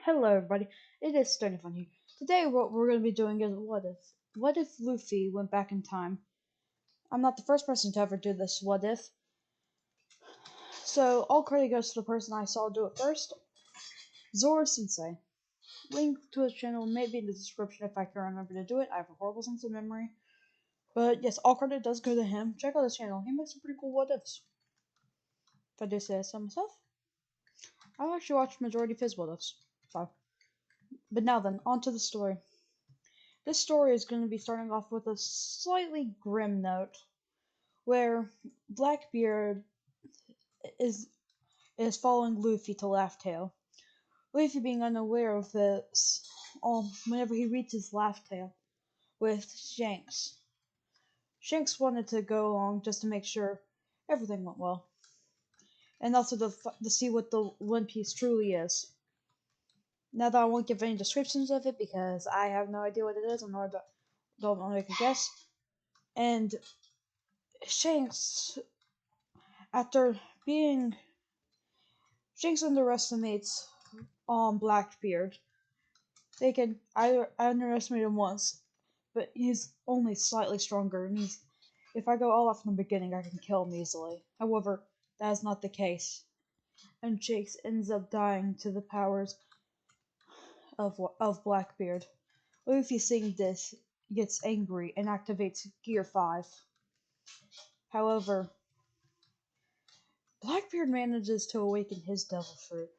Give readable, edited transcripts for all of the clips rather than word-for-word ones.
Hello everybody, it is Stony Fun here. Today what we're going to be doing is what if. What if Luffy went back in time? I'm not the first person to ever do this what if. So all credit goes to the person I saw do it first, Zoro Sensei. Link to his channel may be in the description if I can remember to do it. I have a horrible sense of memory. But yes, all credit does go to him. Check out his channel. He makes some pretty cool what ifs. If I do say so myself. I've actually watched majority of his what ifs. So. But now then, on to the story. This story is going to be starting off with a slightly grim note, where Blackbeard is is following Luffy to Laugh Tale. Luffy being unaware of this, whenever he reaches Laugh Tale with Shanks. Shanks wanted to go along just to make sure everything went well, and also to see what the One Piece truly is. Now that I won't give any descriptions of it because I have no idea what it is, nor don't want to make a guess. And Shanks, after being Shanks underestimates Blackbeard. They can I underestimate him once, but he's only slightly stronger. And if I go all out from the beginning, I can kill him easily. However, that is not the case, and Shanks ends up dying to the powers of Blackbeard. Luffy, seeing this, gets angry and activates Gear 5. However, Blackbeard manages to awaken his devil fruit,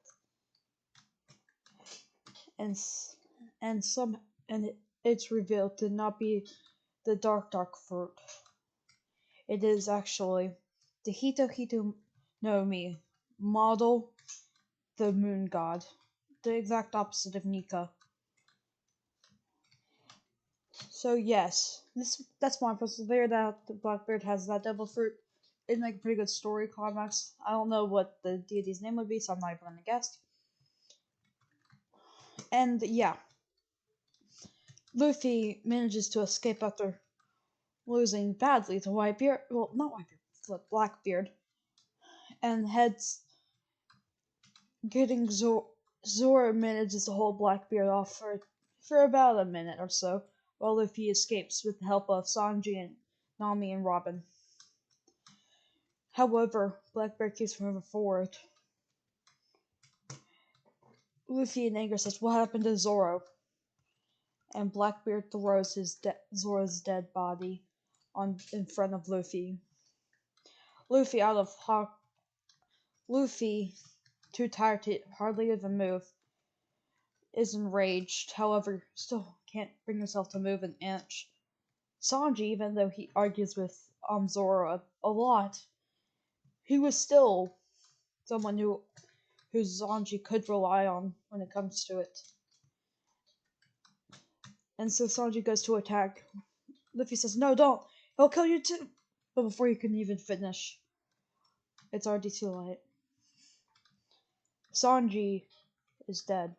and and some and it's revealed to not be the dark fruit. It is actually the Hito no Mi model, the moon god, the exact opposite of Nika. So yes, that's my personal theory that the Blackbeard has that devil fruit. It'd make a pretty good story climax. I don't know what the deity's name would be, so I'm not even gonna guess. And yeah, Luffy manages to escape after losing badly to Whitebeard. Well, not Whitebeard, Blackbeard, and heads getting Zoro manages to hold Blackbeard off for about a minute or so, while Luffy escapes with the help of Sanji and Nami and Robin. However, Blackbeard keeps moving forward. Luffy in anger says, "What happened to Zoro?" And Blackbeard throws Zoro's dead body in front of Luffy. Luffy out of Luffy, too tired to hardly even move, is enraged, however, still can't bring himself to move an inch. Sanji, even though he argues with Zoro a lot, he was still someone who Sanji could rely on when it comes to it. And so Sanji goes to attack. Luffy says, "No, don't! He'll kill you too!" But before he can even finish, it's already too late. Sanji is dead.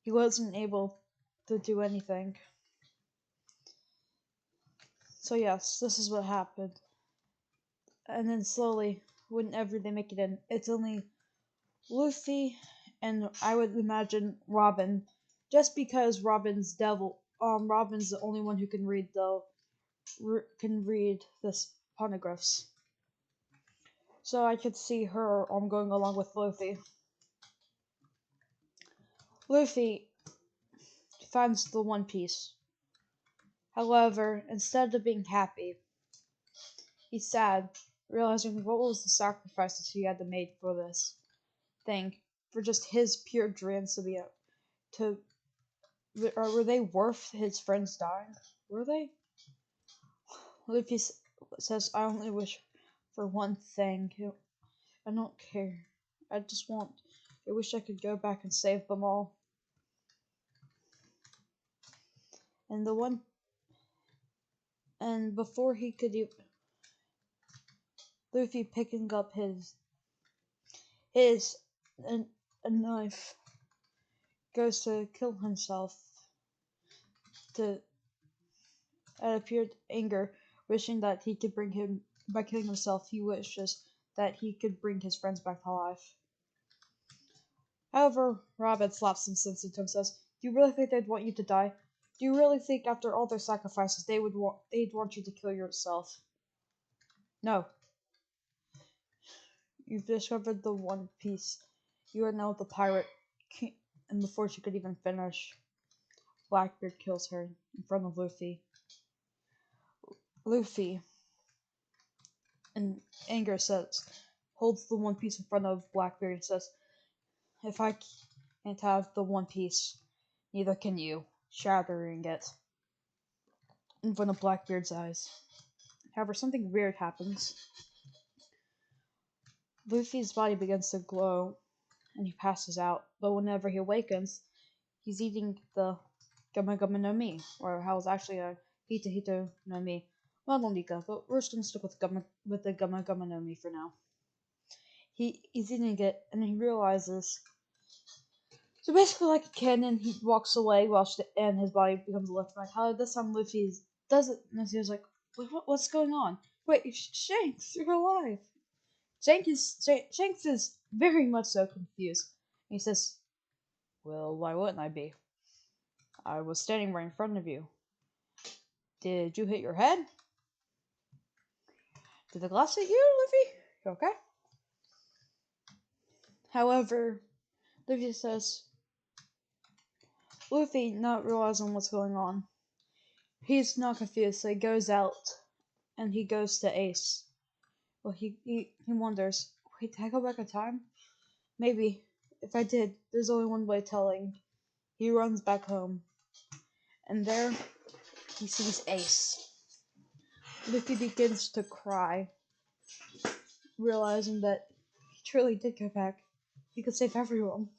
He wasn't able to do anything. So yes, this is what happened. And then slowly, whenever they make it in, it's only Luffy and I would imagine Robin, just because Robin's the only one who can read this poneglyphs. So I could see her going along with Luffy. Luffy finds the One Piece. However, instead of being happy, he's sad, realizing what was the sacrifices he had to make for this thing, for just his pure dreams to be to. Or were they worth his friends dying? Were they? Luffy says, "I only wish for one thing. I don't care. I just want. I wish I could go back and save them all." And the one. And before he could Luffy picking up his a knife goes to kill himself to out of pure anger, wishing that he could bring him by killing himself. He wishes that he could bring his friends back to life. However, Robin slaps some sense into him and says, "Do you really think they'd want you to die? Do you really think after all their sacrifices they'd want you to kill yourself? No. You've discovered the One Piece. You are now the pirate king." And before she could even finish, Blackbeard kills her in front of Luffy. Luffy, in anger, holds the One Piece in front of Blackbeard and says, "If I can't have the One Piece, neither can you," shattering it in front of Blackbeard's eyes. However, something weird happens. Luffy's body begins to glow and he passes out, but whenever he awakens, he's eating the Gama Gama no Mi, or how it's actually a Hita Hita no Mi. Well, no Nika, but we're just gonna stick with the Gama Gama no Mi for now. He's eating it and he realizes. So basically, like a cannon, he walks away and his body becomes electrified. However, this time Luffy doesn't. And he was like, "What's going on? Wait, Shanks, you're alive!" Shanks is very much so confused. And he says, "Well, why wouldn't I be? I was standing right in front of you. Did you hit your head? Did the glass hit you, Luffy? You okay?" However, Luffy says, Luffy, not realizing what's going on, he's not confused, so he goes out and he goes to Ace. Well, he wonders, wait, did I go back in time? Maybe. If I did, there's only one way telling. He runs back home, and there he sees Ace. Luffy begins to cry, realizing that he truly did go back. He could save everyone.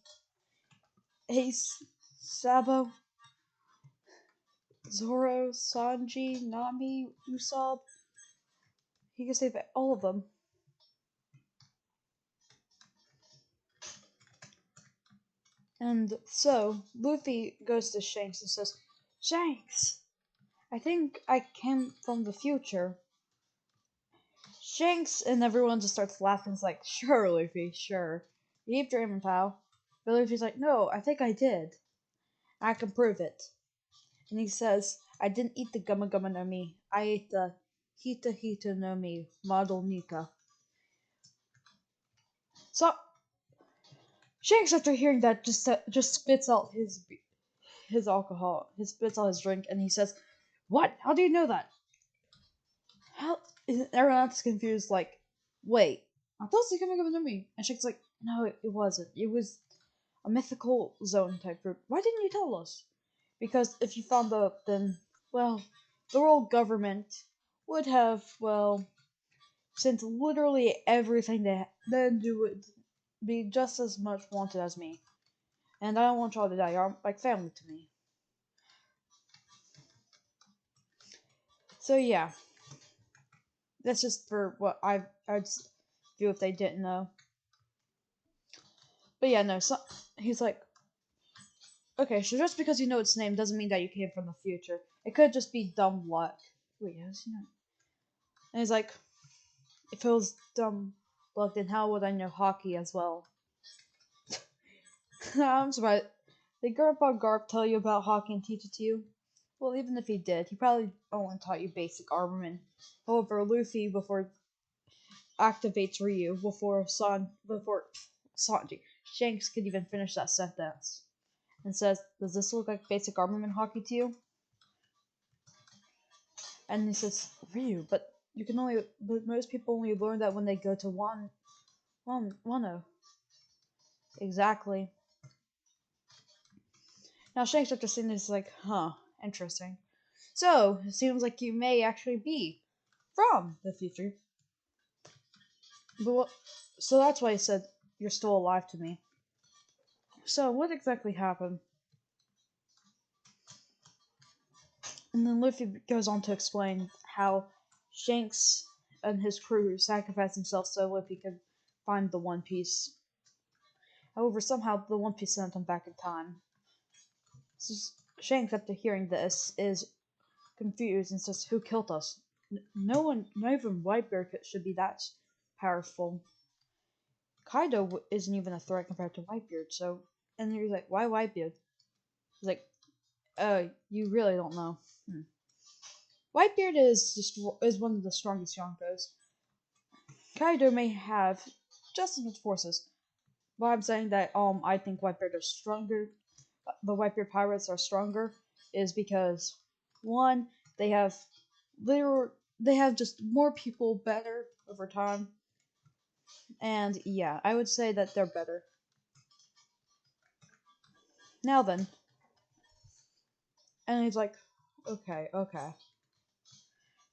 Ace, Sabo, Zoro, Sanji, Nami, Usopp. He could save all of them. And so, Luffy goes to Shanks and says, "Shanks, I think I came from the future." Shanks and everyone just starts laughing. It's like, "Sure, Luffy, sure. Keep dreaming, pal." But Luffy's like, "No, I think I did. I can prove it." And he says, "I didn't eat the Gumma Gumma no Mi. I ate the Hita Hita no Mi, Model Nika." So, Shanks, after hearing that, just spits out his alcohol. He spits out his drink, and he says, "What? How do you know that?" How? Everyone else is confused, like, "Wait, I thought it was coming up to me." And Shake's like, "No, it wasn't. It was a mythical zone type group. Why didn't you tell us?" Because if you found out, then, well, the world government would have, well, sent literally everything then you would be just as much wanted as me. And I don't want y'all to die. You're like family to me. So yeah, that's just for what I'd do if they didn't know. But yeah, no. So he's like, "Okay, so just because you know its name doesn't mean that you came from the future. It could just be dumb luck." Wait, yes, you know. And he's like, "If it was dumb luck, then how would I know hockey as well?" I'm surprised. Did Grandpa Garp tell you about hockey and teach it to you? Well, even if he did, he probably only taught you basic armament. However, Luffy before activates Ryu before Sanji Shanks could even finish that sentence and says, "Does this look like basic armament hockey to you?" And he says, "Ryu, but most people only learn that when they go to Wano." Exactly. Now Shanks after seeing this is like, "Huh, interesting. So, it seems like you may actually be from the future." But so that's why he said, "You're still alive to me." So, what exactly happened? And then Luffy goes on to explain how Shanks and his crew sacrificed themselves so Luffy could find the One Piece. However, somehow the One Piece sent him back in time. So Shanks, after hearing this, is confused and says, "Who killed us? No one, not even Whitebeard should be that powerful." Kaido isn't even a threat compared to Whitebeard. So, and he's like, why Whitebeard? He's like, you really don't know. Hmm. Whitebeard is one of the strongest Yonkos. Kaido may have just as much forces, but I'm saying that I think Whitebeard is stronger. The Whitebeard pirates are stronger is because one, they have they have just more people better over time, and yeah, I would say that they're better. Now then, and he's like, okay, okay.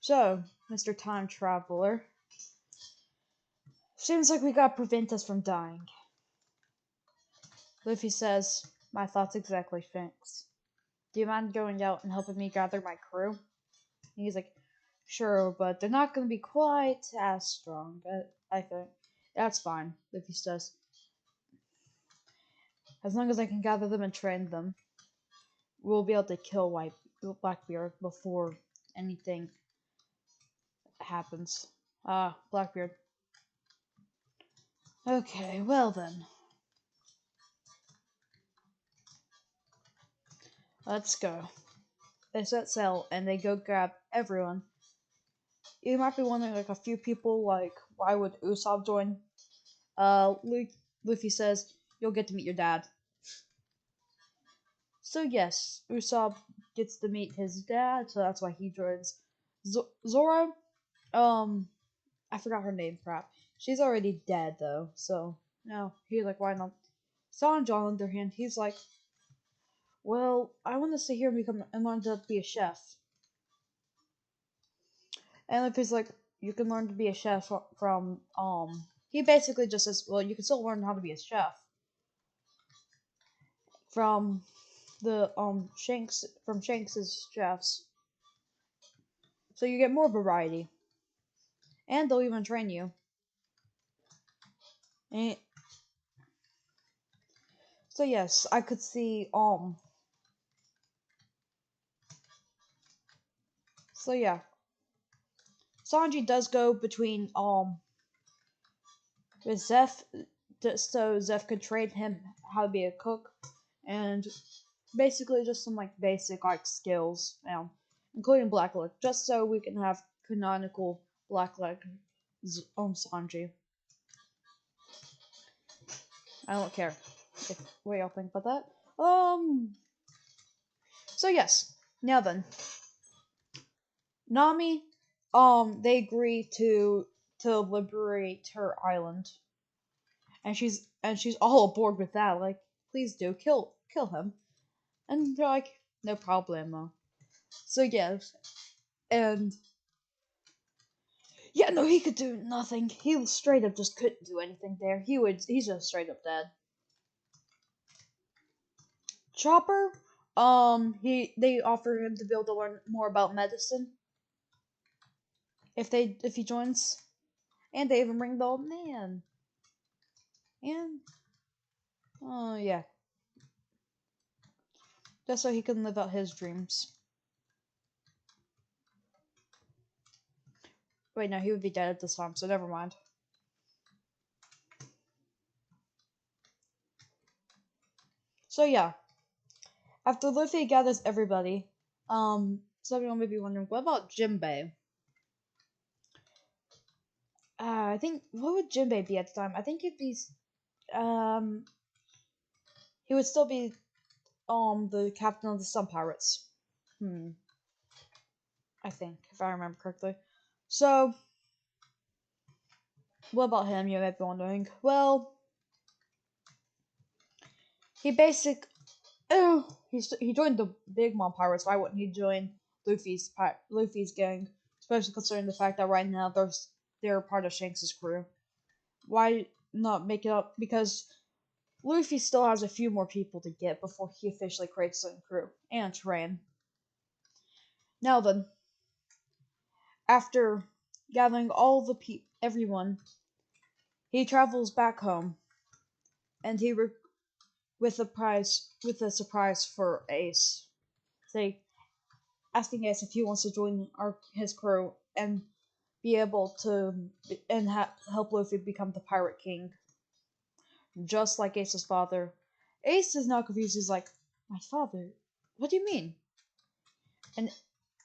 So, Mr. Time Traveler, seems like we gotta prevent us from dying. Luffy says, my thoughts exactly, Shanks. Do you mind going out and helping me gather my crew? And he's like, sure, but they're not gonna be quite as strong, I think. That's fine, Luffy says. As long as I can gather them and train them, we'll be able to kill Blackbeard before anything happens. Ah, Blackbeard. Okay, well then. Let's go. They set sail and they go grab everyone. You might be wondering, like, a few people, like, why would Usopp join? Luffy says, you'll get to meet your dad. So yes, Usopp gets to meet his dad, so that's why he joins. Zoro, um, I forgot her name, crap. She's already dead, though, so, no, he's like, why not? Sanji, on the other hand, he's like, well, I want to stay here and become and learn to be a chef. And if he's like, you can learn to be a chef from he basically just says, well, you can still learn how to be a chef from the Shanks's chefs. So you get more variety, and they'll even train you. And so yes, I could see So yeah, Sanji does go between with Zeph, so Zeph could train him how to be a cook, and basically just some like basic like skills, including Blackleg, just so we can have canonical Blackleg Sanji. I don't care what y'all think about that. So yes, now then, Nami, they agree to liberate her island, and she's all aboard with that. Like, please do kill him, and they're like, no problemo. So yes, and yeah, no, he could do nothing. He straight up just couldn't do anything there. He's just straight up dead. Chopper, they offer him to be able to learn more about medicine if he joins, and they even bring the old man. And oh yeah, just so he can live out his dreams. Wait, no, he would be dead at this time, so never mind. So yeah, after Luffy gathers everybody, some people may be wondering, what about Jinbei? I think what would Jinbei be at the time? I think he'd be um he would still be the captain of the Sun Pirates. Hmm, I think if I remember correctly. So what about him? You might be wondering. Well, he basic oh he joined the Big Mom Pirates. Why wouldn't he join Luffy's gang? Especially considering the fact that right now they're part of Shanks' crew. Why not make it up? Because Luffy still has a few more people to get before he officially creates his own crew and train. Now then, after gathering all the everyone, he travels back home, and with a surprise for Ace. Say, asking Ace if he wants to join his crew and be able to help Luffy become the Pirate King. just like Ace's father. Ace is now confused. He's like, "My father? What do you mean?" And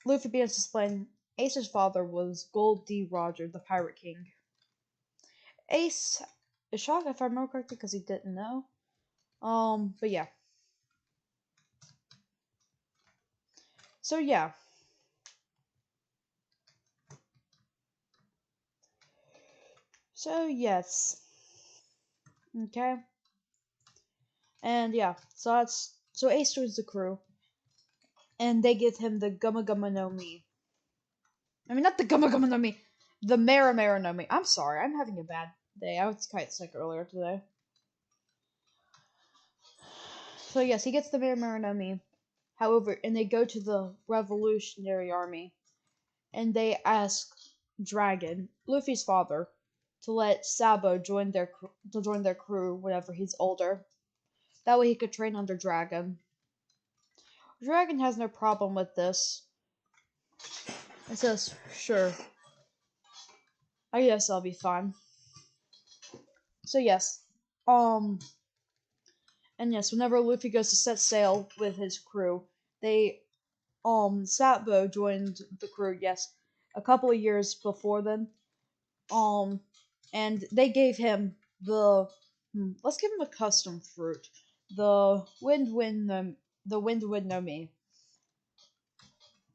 Luffy begins to explain Ace's father was Gold D. Roger, the Pirate King. Ace is shocked, if I remember correctly, because he didn't know. But yeah. So yeah. So yes. Okay. And yeah, so Ace joins the crew, and they give him the Gumma Gumma no Mi. I mean, not the Gumma Gumma no Mi, the Mera Mera no Mi. I'm sorry, I'm having a bad day. I was quite sick earlier today. So yes, he gets the Mera Mera no Mi. However, and they go to the Revolutionary Army, and they ask Dragon, Luffy's father, to let Sabo join their crew whenever he's older. That way he could train under Dragon. Dragon has no problem with this. It says, "Sure, I guess I'll be fine." So yes, um, and yes, whenever Luffy goes to set sail with his crew, they Sabo joined the crew. Yes, a couple of years before then. Um, and they gave him let's give him a custom fruit, the wind no me.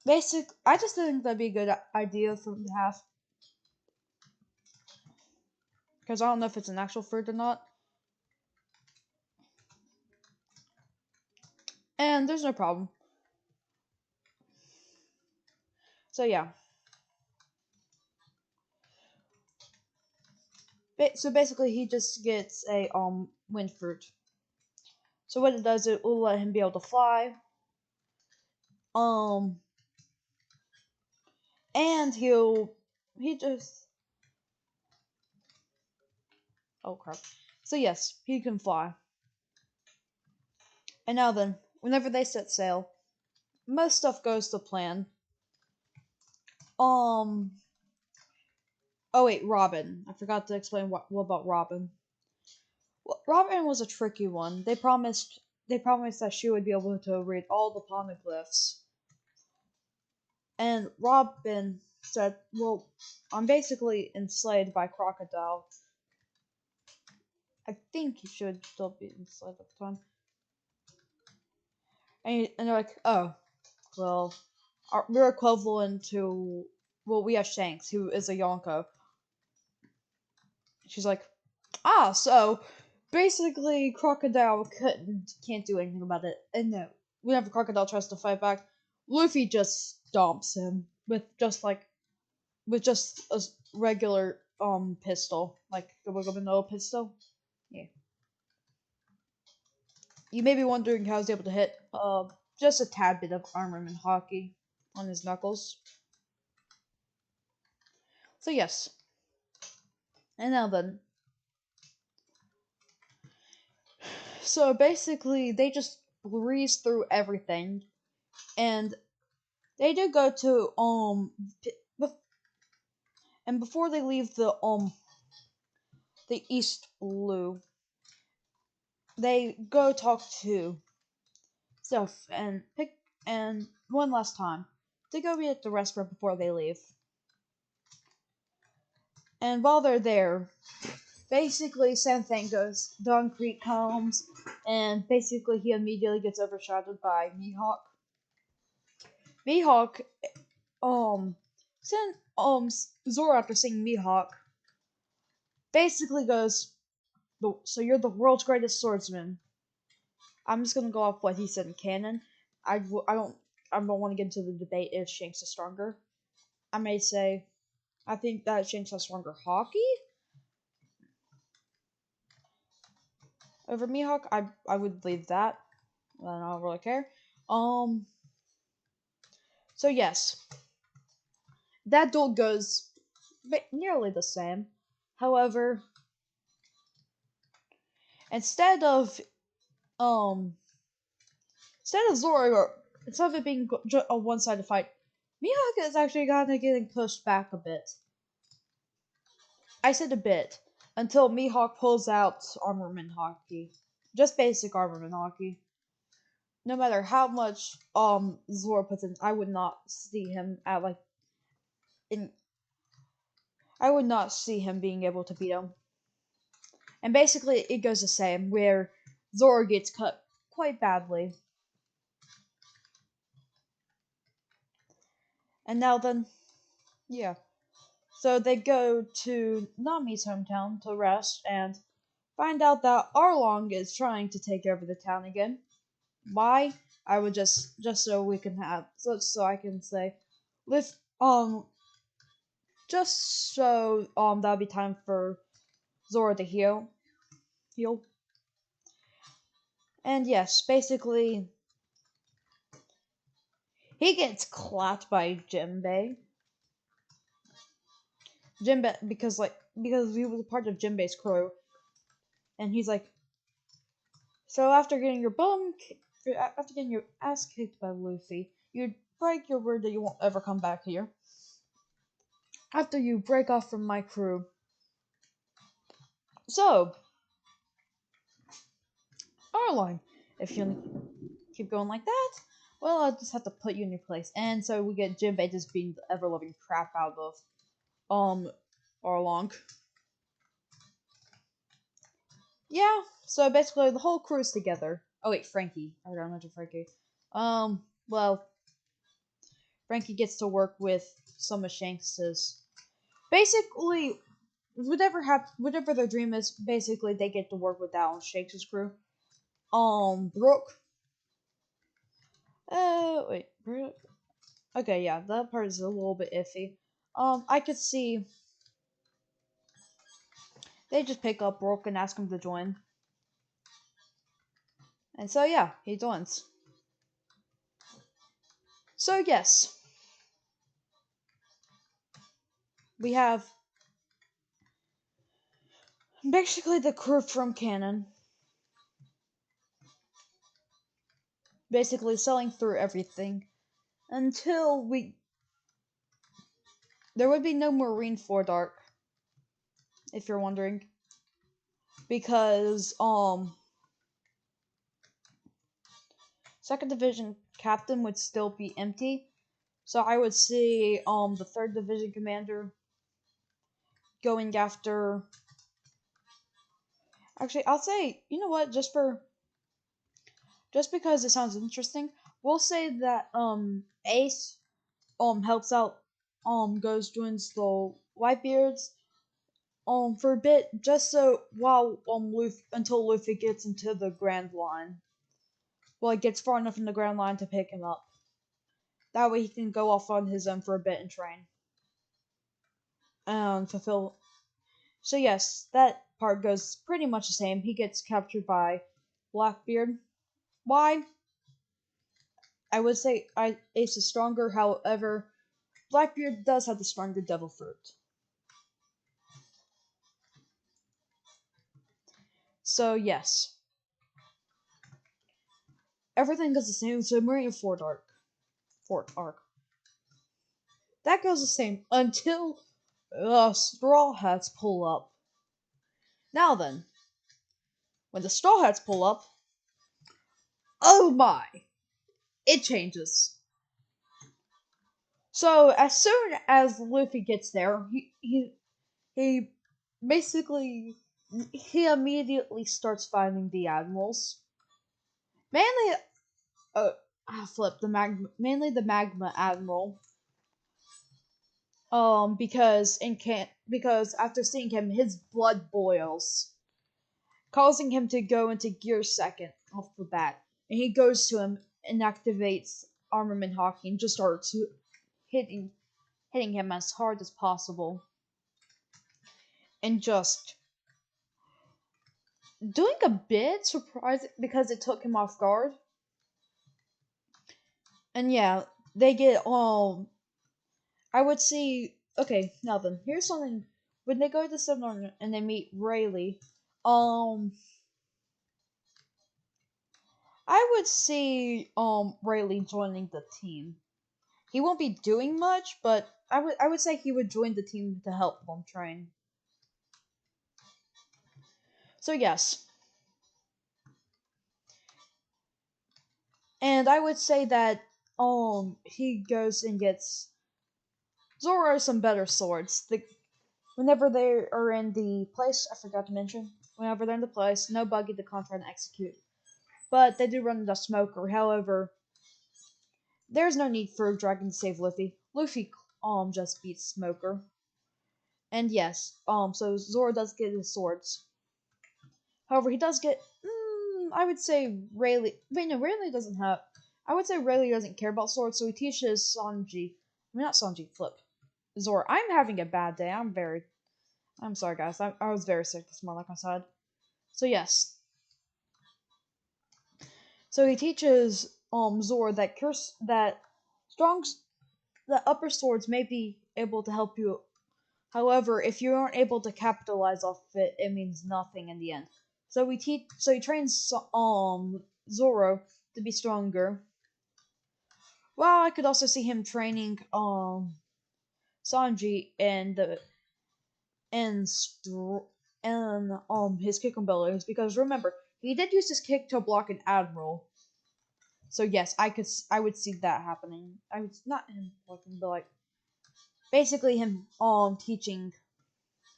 I just think that'd be a good idea for him to have, because I don't know if it's an actual fruit or not, and there's no problem. So yeah, so basically he just gets a wind fruit. So what it does, it will let him be able to fly. Um, and he just oh crap. So yes, he can fly. And now then, whenever they set sail, most stuff goes to plan. Um. Oh wait, Robin. I forgot to explain what about Robin. Well, Robin was a tricky one. They promised that she would be able to read all the poneglyphs, and Robin said, "Well, I'm basically enslaved by Crocodile. I think he should still be enslaved at the time." And they're like, "Oh, well, we're equivalent to we have Shanks, who is a Yonko." She's like, "Ah, so basically Crocodile can't do anything about it." And no, whenever Crocodile tries to fight back, Luffy just stomps him with just a regular pistol, like the Wiggle pistol. Yeah. You may be wondering how he's able to hit just a tad bit of armament hockey on his knuckles. So yes. And now then. So basically they just breeze through everything, and they do go to and before they leave the East Blue, they go talk to Soph and pick and one last time. They go be at the restaurant before they leave. And while they're there, basically Sensei goes Concrete comes, and basically he immediately gets overshadowed by Mihawk. Mihawk sent Zoro, after seeing Mihawk, basically goes, "So you're the world's greatest swordsman." I'm just gonna go off what he said in canon. I don't want to get into the debate if Shanks is stronger. I may say I think that Shanks has stronger hockey over Mihawk. I would leave that. I don't really care. Um. So yes, that duel goes nearly the same. However, instead of um Zoro, instead of it being a one-sided fight, Mihawk is actually kind of getting pushed back a bit. I said a bit. until Mihawk pulls out armament hockey. Just basic armament hockey. No matter how much Zoro puts in, I would not see him at like in I would not see him being able to beat him. And basically it goes the same where Zoro gets cut quite badly. And now then, yeah. So they go to Nami's hometown to rest and find out that Arlong is trying to take over the town again. Why? I would just so we can have so I can say, lift just so that'll be time for Zoro to heal. And yes, basically he gets clapped by Jinbei because he was a part of Jinbei's crew, and he's like, so after getting your ass kicked by Luffy, you'd break your word that you won't ever come back here. After you break off from my crew. So, Arlong, if you keep going like that, well, I'll just have to put you in your place. And so we get Jinbei just being the ever loving crap out of Arlong. Yeah, so basically the whole crew's together. Oh wait, Frankie. I forgot to mention Frankie. Well, Frankie gets to work with some of Shanks's. Basically, whatever their dream is, basically they get to work with that on Shanks's crew. Brooke. Wait, Brooke. Okay, yeah, that part is a little bit iffy. I could see they just pick up Brooke and ask him to join. And so yeah, he joins. So yes, we have basically the crew from Canon, basically selling through everything until there would be no Marineford arc, if you're wondering, because second division captain would still be empty. So I would see the third division commander going after. Actually, I'll say, you know what, just because it sounds interesting, we'll say that Ace helps out goes joins the Whitebeards for a bit, just so while Luffy until Luffy gets into the Grand Line. Well, he gets far enough in the Grand Line to pick him up. That way he can go off on his own for a bit and train. And fulfill. So yes, that part goes pretty much the same. He gets captured by Blackbeard. Why? I would say Ace is stronger, however, Blackbeard does have the stronger devil fruit. So yes. Everything goes the same, so Marineford arc. Fort arc. That goes the same until Straw Hats pull up. Now then, when the Straw Hats pull up, oh my, it changes. So as soon as Luffy gets there, he basically he immediately starts fighting the admirals. Mainly, flip the mainly the magma admiral. Because after seeing him, his blood boils, causing him to go into gear second off the bat. And he goes to him and activates armament hockey and just starts hitting him as hard as possible. And just doing a bit surprising because it took him off guard. And yeah, they get I would see. Okay, now then, here's something. When they go to the seminar and they meet Rayleigh, I would see Rayleigh joining the team. He won't be doing much, but I would say he would join the team to help them train. So yes, and I would say that he goes and gets Zoro some better swords. Whenever they are in the place, I forgot to mention. Whenever they're in the place, no buggy to contra and execute. But they do run into Smoker. However, there's no need for Dragon to save Luffy. Luffy just beats Smoker. And yes, so Zoro does get his swords. However, he does get I would say Rayleigh wait no, Rayleigh doesn't have I would say Rayleigh doesn't care about swords, so he teaches Sanji not Sanji, flip. Zoro. I'm having a bad day. I'm sorry guys. I was very sick this morning, like I said. So yes. So he teaches Zoro that strong that upper swords may be able to help you. However, if you aren't able to capitalize off it, it means nothing in the end. So he trains Zoro to be stronger. Well, I could also see him training Sanji and his kick abilities, because remember, he did use his kick to block an admiral. So yes, I would see that happening. I would not him blocking, but like basically him teaching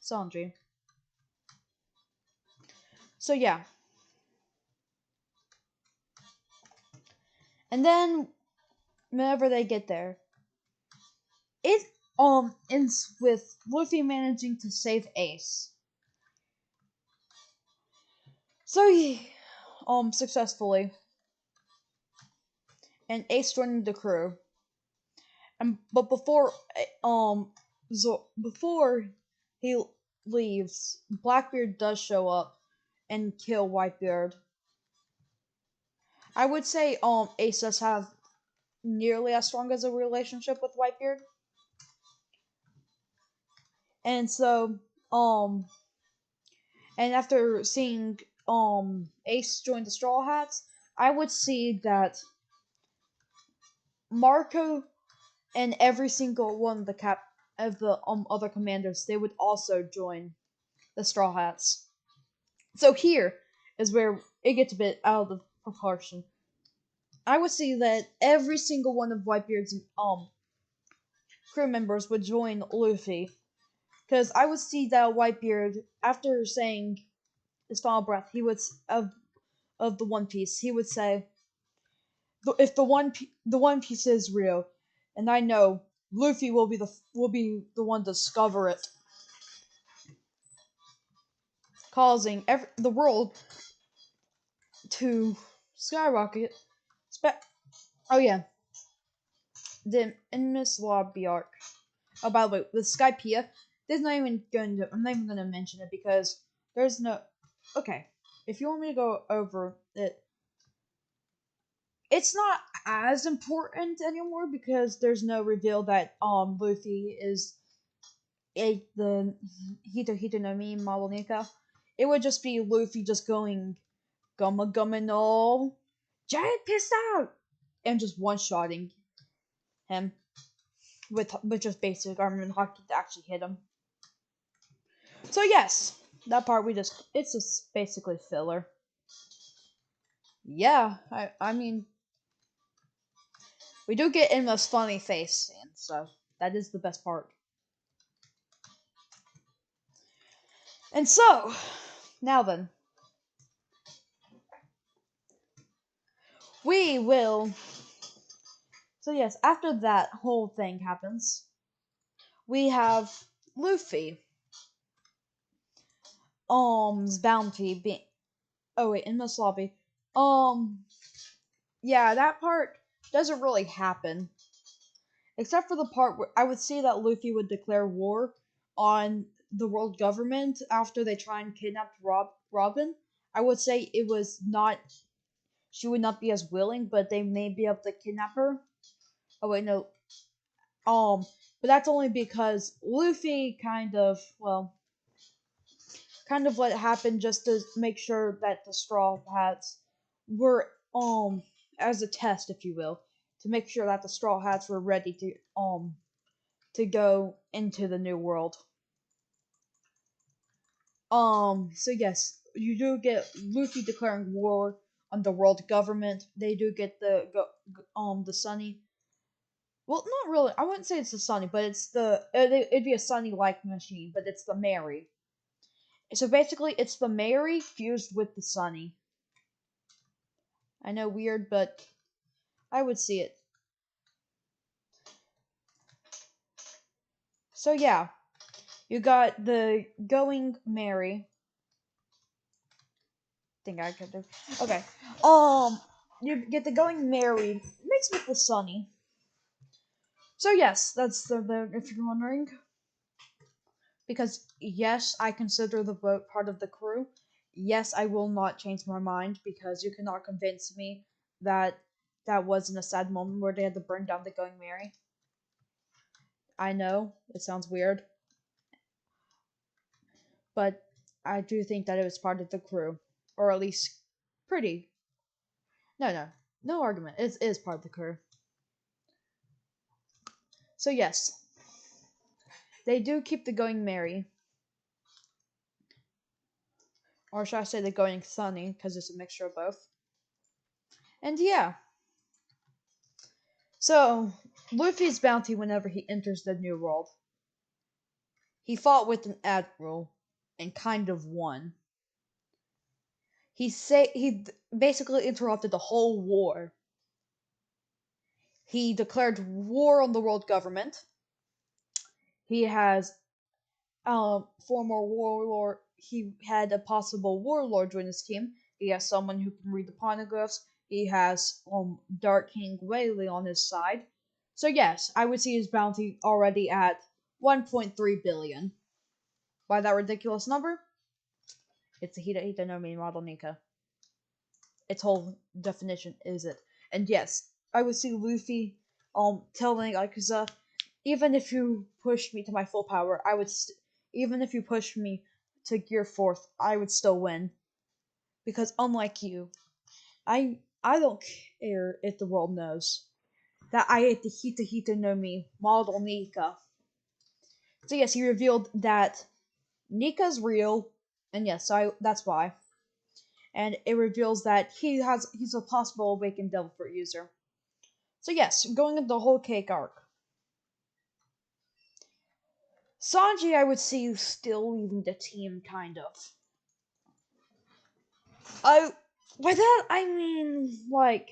Sanji. So yeah. And then whenever they get there, it ends with Luffy managing to save Ace. So he successfully, and Ace joining the crew. And but before he leaves, Blackbeard does show up and kill Whitebeard. I would say Ace does have nearly as strong as a relationship with Whitebeard. And so and after seeing Ace join the Straw Hats, I would see that Marco and every single one of the other commanders, they would also join the Straw Hats. So here is where it gets a bit out of proportion. I would see that every single one of Whitebeard's crew members would join Luffy, because I would see that Whitebeard, after saying his final breath, he would of the One Piece, he would say, "If the One Piece is real, and I know Luffy will be the one to discover it, causing the world to skyrocket." Oh yeah, the Endless Lobby arc. Oh, by the way, with Skypiea, I'm not even gonna mention it because there's no. Okay, if you want me to go over it, it's not as important anymore because there's no reveal that Luffy is the Hito no Mi Madonika. It would just be Luffy just going Gumma Gumma no Giant pissed out and just one shotting him with just basic armament hockey to actually hit him. So yes, that part it's just basically filler. Yeah, I mean we do get Enma's funny face, and so that is the best part. And so now then, we will. So yes, after that whole thing happens, we have Luffy. Bounty being. Oh wait, in this lobby. Um, yeah, that part doesn't really happen, except for the part where I would say that Luffy would declare war on the world government after they try and kidnap Robin. I would say it was not. She would not be as willing, but they may be able to kidnap her. Oh wait, no. But that's only because Luffy kind of let it happen just to make sure that the Straw Hats were as a test, if you will, to make sure that the Straw Hats were ready to go into the new world. So yes, you do get Luffy declaring war on the world government. They do get the Sunny. Well, not really. I wouldn't say it's the Sunny, but it'd be a Sunny like machine, but it's the Mary. So basically, it's the Mary fused with the Sunny. I know, weird, but I would see it. So yeah, you got the Going Mary. Think I could do. Okay. You get the Going Mary mixed with the Sunny. So yes, that's the if you're wondering. Because yes, I consider the boat part of the crew. Yes, I will not change my mind because you cannot convince me that that wasn't a sad moment where they had to burn down the Going Mary. I know it sounds weird, but I do think that it was part of the crew, or at least pretty. No argument. It is part of the crew. So yes, they do keep the Going Merry, or should I say the Going Sunny, because it's a mixture of both. And yeah, so Luffy's bounty whenever he enters the New World, he fought with an admiral and kind of won. He basically interrupted the whole war. He declared war on the world government. He has former warlord. He had a possible warlord join his team. He has someone who can read the poneglyphs. He has Dark King Whaley on his side. So yes, I would see his bounty already at 1.3 billion. Why that ridiculous number? It's a Hita Hita no Mi model Nika. Its whole definition is it. And yes, I would see Luffy telling Ikuza, even if you push me to my full power, even if you push me to gear fourth, I would still win. Because unlike you, I don't care if the world knows that I ate the Hita Hita no Mi model Nika. So yes, he revealed that Nika's real, and yes, that's why. And it reveals that he's a possible awakened devil fruit user. So yes, going into the whole cake arc. Sanji, I would see still leaving the team, kind of. I by that I mean like,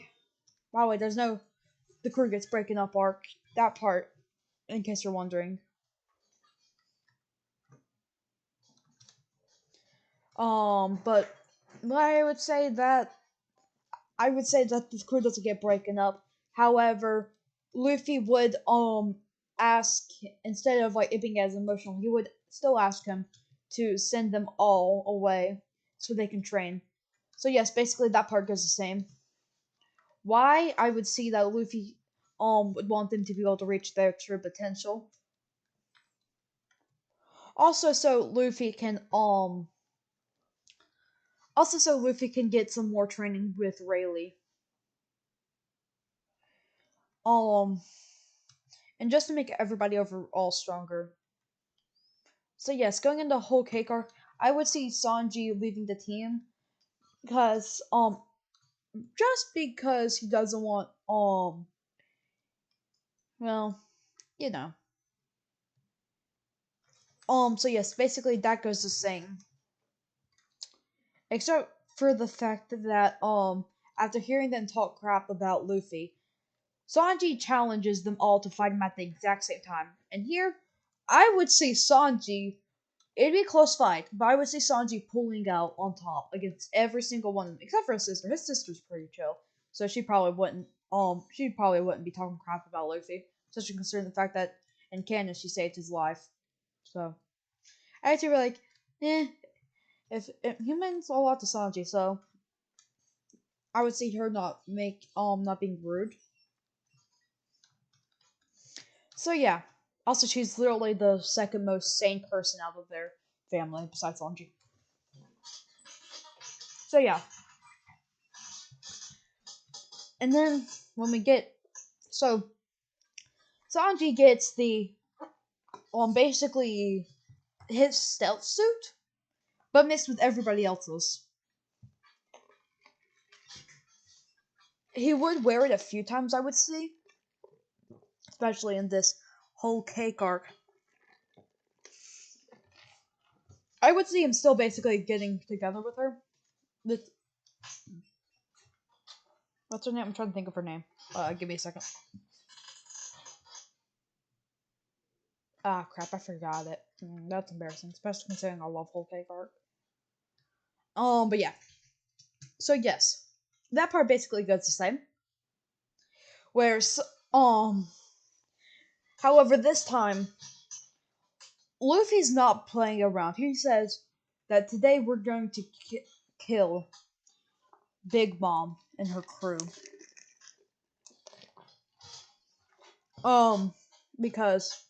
by the way, there's no the crew gets breaking up arc. That part, in case you're wondering. But I would say that the crew doesn't get broken up. However, Luffy would ask, instead of like it being as emotional, he would still ask him to send them all away so they can train. So yes, basically that part goes the same. Why I would see that Luffy would want them to be able to reach their true potential. Also so Luffy can get some more training with Rayleigh. Um and just to make everybody overall stronger. So yes, going into whole cake arc, I would see Sanji leaving the team because just because he doesn't want well, you know. So yes, basically that goes the same. Except for the fact that after hearing them talk crap about Luffy, Sanji challenges them all to fight him at the exact same time. And here, I would see Sanji. It'd be a close fight, but I would see Sanji pulling out on top against every single one of them, except for his sister. His sister's pretty chill, so she probably wouldn't be talking crap about Luffy, especially considering the fact that in canon she saved his life. So I actually be like, if humans a lot to Sanji, so I would see her not being rude. So yeah. Also, she's literally the second most sane person out of their family besides Sanji. So yeah. And then when we get so Sanji gets the basically his stealth suit, but mixed with everybody else's. he would wear it a few times, I would see, especially in this whole cake arc. I would see him still basically getting together with her. This, what's her name? I'm trying to think of her name. Give me a second. Ah, crap, I forgot it. That's embarrassing, especially considering I love whole cake arc. But yeah. So yes, that part basically goes the same. Whereas, however, this time Luffy's not playing around. He says that today we're going to kill Big Mom and her crew. Because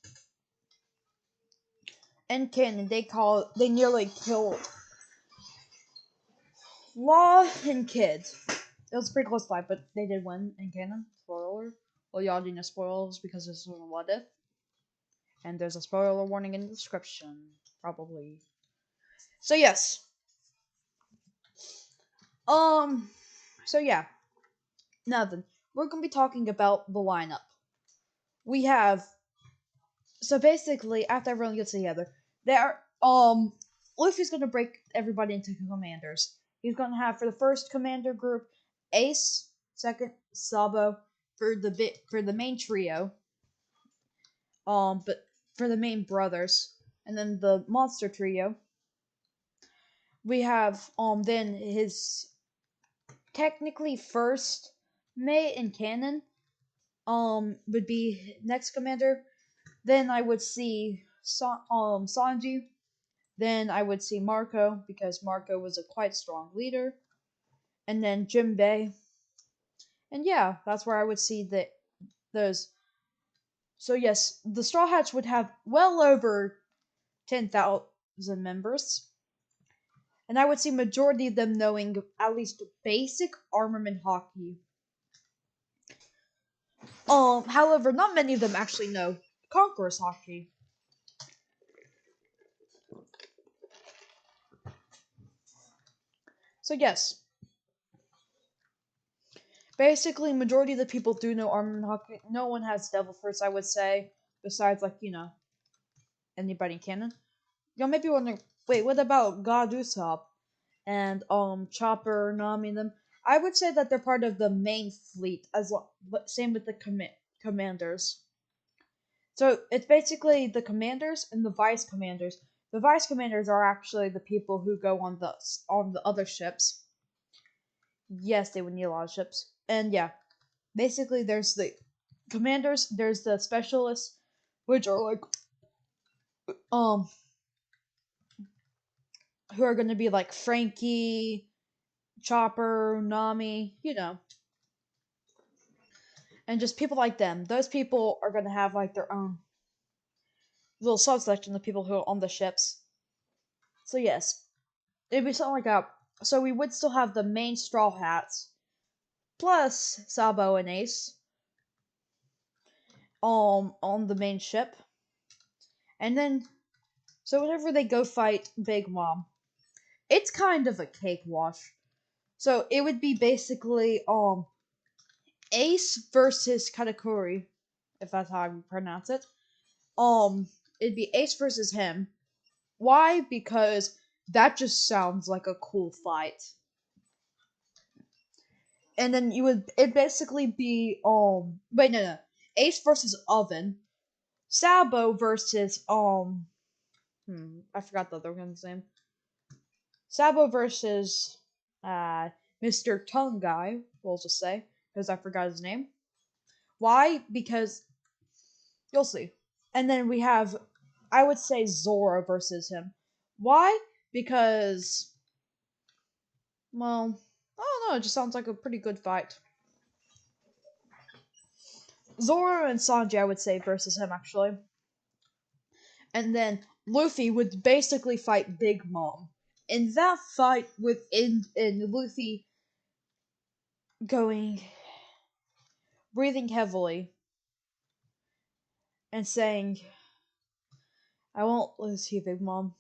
in canon they nearly killed Law and Kid. It was a pretty close fight, but they did win in canon. Spoiler. Well, y'all didn't know spoilers because this was a what if. And there's a spoiler warning in the description, probably. So yes. So yeah. Now then, we're gonna be talking about the lineup. We have so basically after everyone gets together, there Luffy's gonna break everybody into commanders. He's gonna have for the first commander group Ace, second Sabo for the main trio. But for the main brothers, and then the monster trio. We have then his technically first mate in canon would be next commander. Then I would see Sanji. Then I would see Marco because Marco was a quite strong leader, and then Jinbei. And yeah, that's where I would see those. So yes, the Straw Hats would have well over 10,000 members, and I would see majority of them knowing at least basic armament hockey. However, not many of them actually know Conqueror's hockey. So yes, basically, majority of the people do know armament hockey. No one has Devil Fruits, I would say, besides anybody in canon. Y'all may be wondering, wait, what about God Usopp and Chopper, Nami, and them? I would say that they're part of the main fleet as well. But same with the commanders. So it's basically the commanders and the vice commanders. The vice commanders are actually the people who go on the other ships. Yes, they would need a lot of ships, and yeah, basically there's the commanders, there's the specialists, which are like um who are going to be like Frankie, Chopper, Nami, and just people like them. Those people are going to have like their own little subsection of people who are on the ships. So yes, it'd be something like that. So we would still have the main Straw Hats plus Sabo and Ace on the main ship, and then so whenever they go fight Big Mom, it's kind of a cakewatch. So it would be basically Ace versus Katakuri, if that's how you pronounce it. It'd be Ace versus him. Why? Because that just sounds like a cool fight. And then it basically be wait, no, Ace versus Oven, Sabo versus I forgot the other one's name. Sabo versus Mr. Tongue Guy, we'll just say, because I forgot his name. Why? Because you'll see. And then we have, I would say, Zoro versus him. Why? Because, well, I don't know, it just sounds like a pretty good fight. Zoro and Sanji, I would say, versus him, actually. And then Luffy would basically fight Big Mom. In that fight, in Luffy going, breathing heavily, and saying, I won't lose you, Big Mom.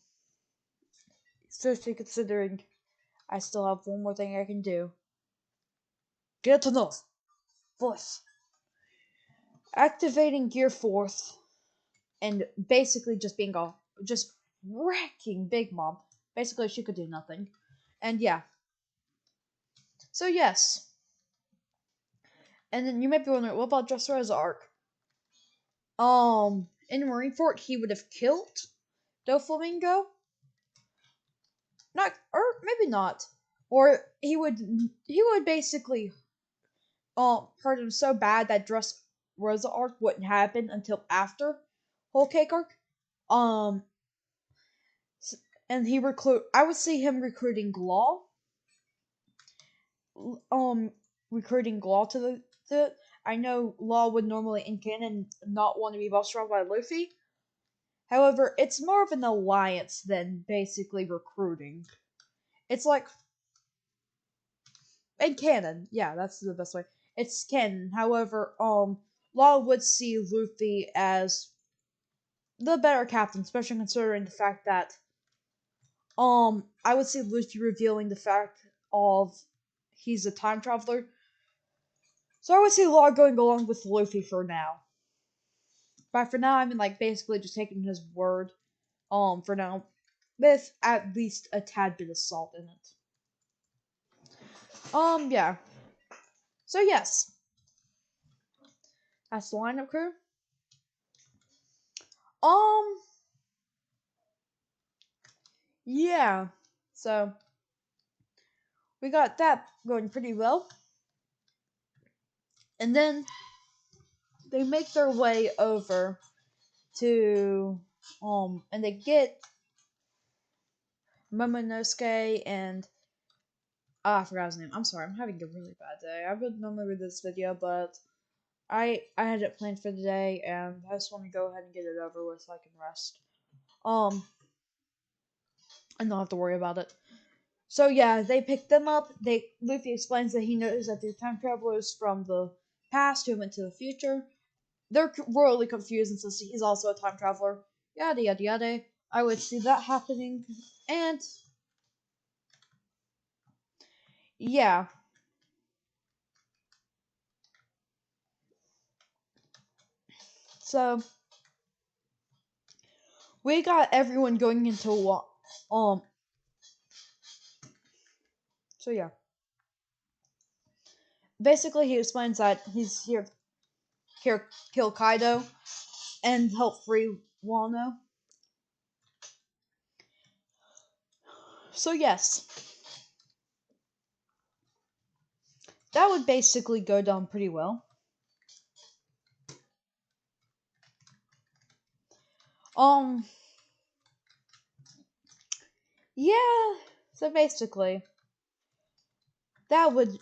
Especially considering I still have one more thing I can do. Get enough. fourth. Activating Gear Fourth and basically just being just wrecking Big Mom. Basically, she could do nothing. And yeah. So yes. And then you might be wondering, what about Dressrosa's arc? In Marineford, he would have killed Doflamingo. Not, or maybe not. Or he would basically hurt him so bad that Dressrosa arc wouldn't happen until after Whole Cake arc. Um, and I would see him um, recruiting Law to the. I know Law would normally in canon not want to be bossed around by Luffy. However, it's more of an alliance than basically recruiting. It's like in canon, yeah, that's the best way. It's canon. However, Law would see Luffy as the better captain, especially considering the fact that I would see Luffy revealing the fact of he's a time traveler. So I would see Law going along with Luffy for now. But for now, I mean, like, basically just taking his word, for now, with at least a tad bit of salt in it. Yeah. So yes, that's the lineup crew. Um, yeah. So we got that going pretty well, and then they make their way over to and they get Momonosuke and I forgot his name. I'm sorry, I'm having a really bad day. I would normally read this video, but I had it planned for the day, and I just want to go ahead and get it over with so I can rest. Um, and not have to worry about it. So yeah, they pick them up. Luffy explains that he knows that they're time travelers from the past who went to the future. They're royally confused and says he's also a time traveler. Yada yada yada. I would see that happening, and yeah. So we got everyone going into um. So yeah. Basically, he explains that he's here kill Kaido and help free Wano. So yes, that would basically go down pretty well. Um, yeah. So basically, that would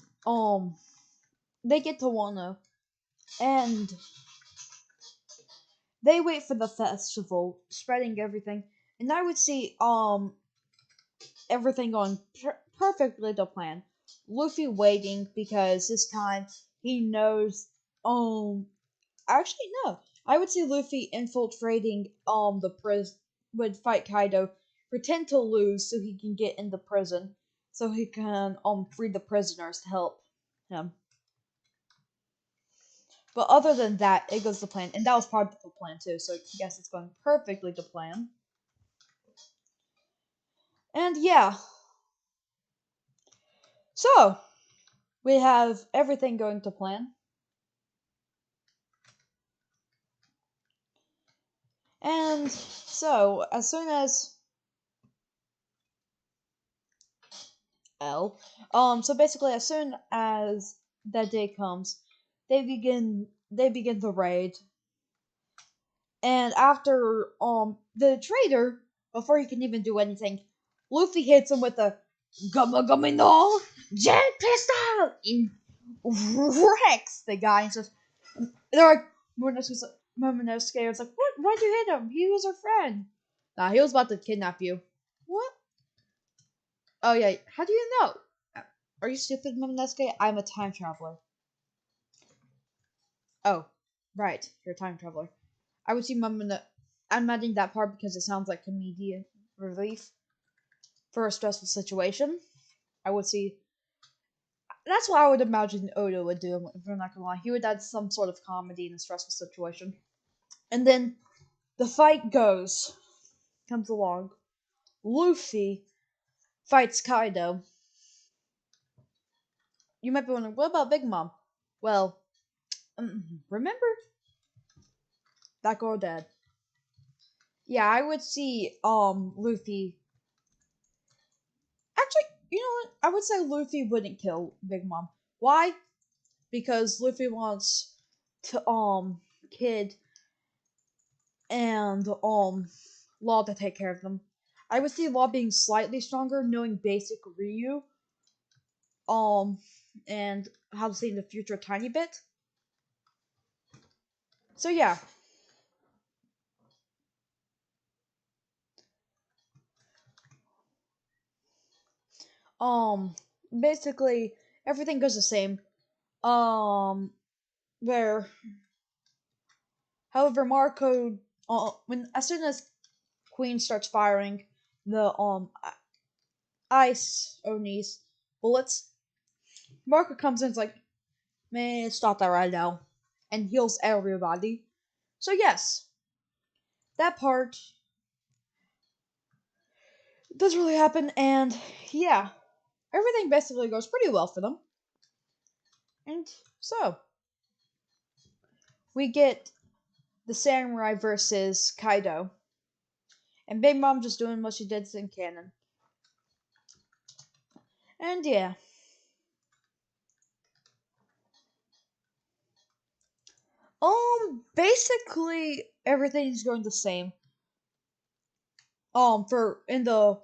they get to Wano and they wait for the festival, spreading everything, and I would see everything going perfectly to plan. Luffy waiting because this time he knows actually no. I would see Luffy infiltrating the prison would fight Kaido, pretend to lose so he can get in the prison so he can free the prisoners to help him. But other than that, it goes to plan, and that was part of the plan too. So yes, it's going perfectly to plan. And yeah, so we have everything going to plan. And so as soon as L, so basically as soon as that day comes, they begin the raid. And after the trader, before he can even do anything, Luffy hits him with a Gumma Gumma no Jet Pistol and wrecks the guy and says they're like Momonosuke was like, what? Why'd you hit him? He was our friend. Nah, he was about to kidnap you. What? Oh yeah, how do you know? Are you stupid, Momonosuke? I'm a time traveler. Oh, right, you're a time traveler. I would see I'm adding that part because it sounds like comedian relief for a stressful situation. I would see that's what I would imagine Oda would do. If I'm not gonna lie, he would add some sort of comedy in a stressful situation. And then the fight comes along. Luffy fights Kaido. You might be wondering, what about Big Mom? Well, remember that girl dead. Yeah, I would see Luffy. Actually, you know what? I would say Luffy wouldn't kill Big Mom. Why? Because Luffy wants to Kid and Law to take care of them. I would see Law being slightly stronger, knowing basic Ryu, um, and how to see in the future a tiny bit. So yeah, um, basically everything goes the same. Um, where, however, Marco, when as soon as Queen starts firing the ice Onis bullets, Marco comes in and is like, man, stop that right now, and heals everybody. So yes, that part does really happen, and yeah, everything basically goes pretty well for them. And so we get the samurai versus Kaido, and Big Mom just doing what she did in canon. And yeah, basically everything's going the same. For in the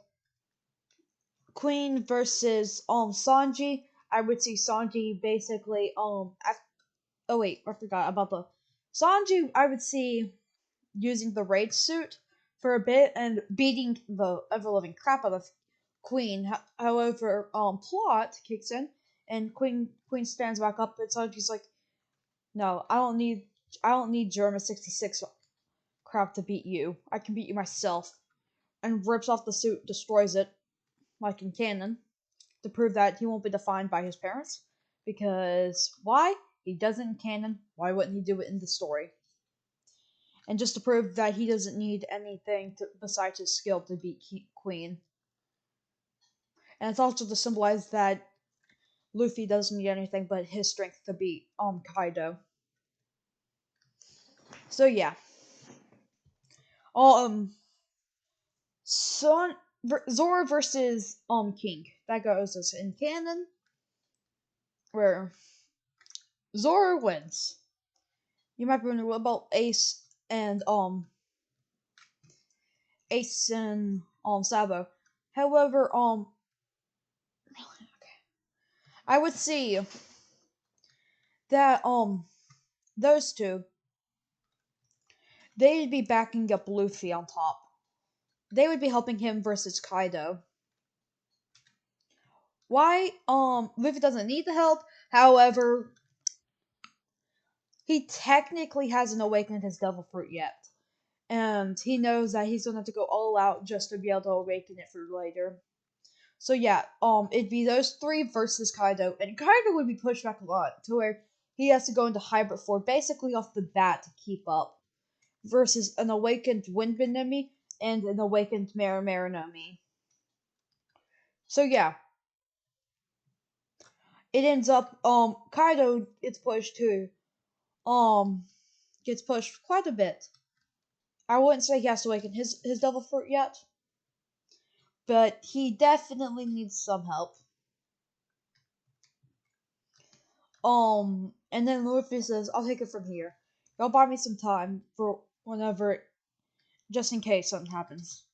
Queen versus Sanji, I would see Sanji basically oh wait, I forgot about the Sanji. I would see using the raid suit for a bit and beating the ever living crap out of Queen. However, plot kicks in and Queen stands back up and Sanji's like, no, I don't need Germa 66 crap to beat you. I can beat you myself. And rips off the suit, destroys it, like in canon, to prove that he won't be defined by his parents. Because why? He doesn't canon. Why wouldn't he do it in the story? And just to prove that he doesn't need anything besides his skill to beat Queen. And it's also to symbolize that Luffy doesn't need anything but his strength to beat Kaido. So yeah, Son Zoro versus King. That goes as in canon, where Zoro wins. You might be wondering what about Ace and Sabo. However, I would see that those two, they'd be backing up Luffy on top. They would be helping him versus Kaido. Why? Luffy doesn't need the help. However, he technically hasn't awakened his devil fruit yet. And he knows that he's gonna have to go all out just to be able to awaken it for later. So yeah, it'd be those three versus Kaido, and Kaido would be pushed back a lot to where he has to go into hybrid form basically off the bat to keep up, versus an awakened Windman Nemi and an awakened Marinami. So yeah, it ends up Kaido um gets pushed quite a bit. I wouldn't say he has to awaken his devil fruit yet, but he definitely needs some help. And then Luffy says, "I'll take it from here. Y'all buy me some time for whenever, just in case something happens."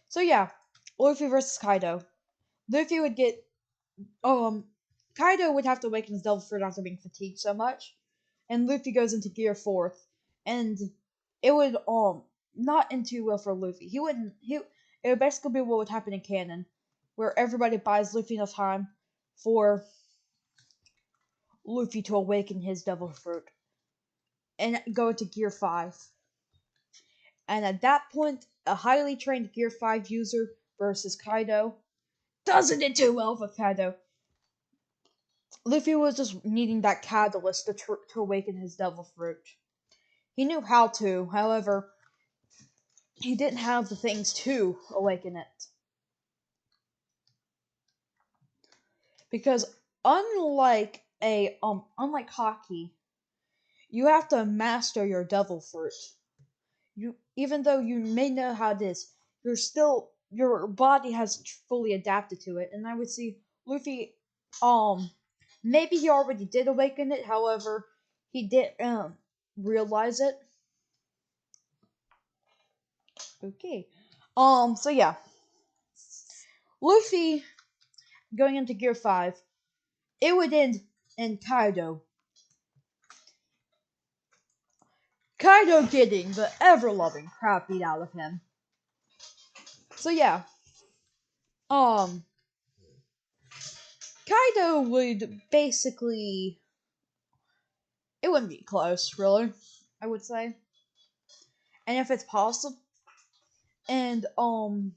So yeah, Luffy versus Kaido. Luffy would get Kaido would have to awaken his devil fruit after being fatigued so much, and Luffy goes into Gear Fourth, and it would not end too well for Luffy. It would basically be what would happen in canon, where everybody buys Luffy enough time for Luffy to awaken his devil fruit and go into Gear 5. And at that point, a highly trained Gear 5 user versus Kaido doesn't do too well for Kaido. Luffy was just needing that catalyst to awaken his devil fruit. He knew how to, however, he didn't have the things to awaken it. Because unlike hockey, you have to master your devil fruit. You even though you may know how it is, your body hasn't fully adapted to it. And I would see Luffy, maybe he already did awaken it, however, he didn't realize it. Okay. So yeah. Luffy going into Gear 5, it would end in Kaido getting the ever-loving crap beat out of him. So yeah. Um Kaido would basically, it wouldn't be close, really, I would say. And if it's possible, and so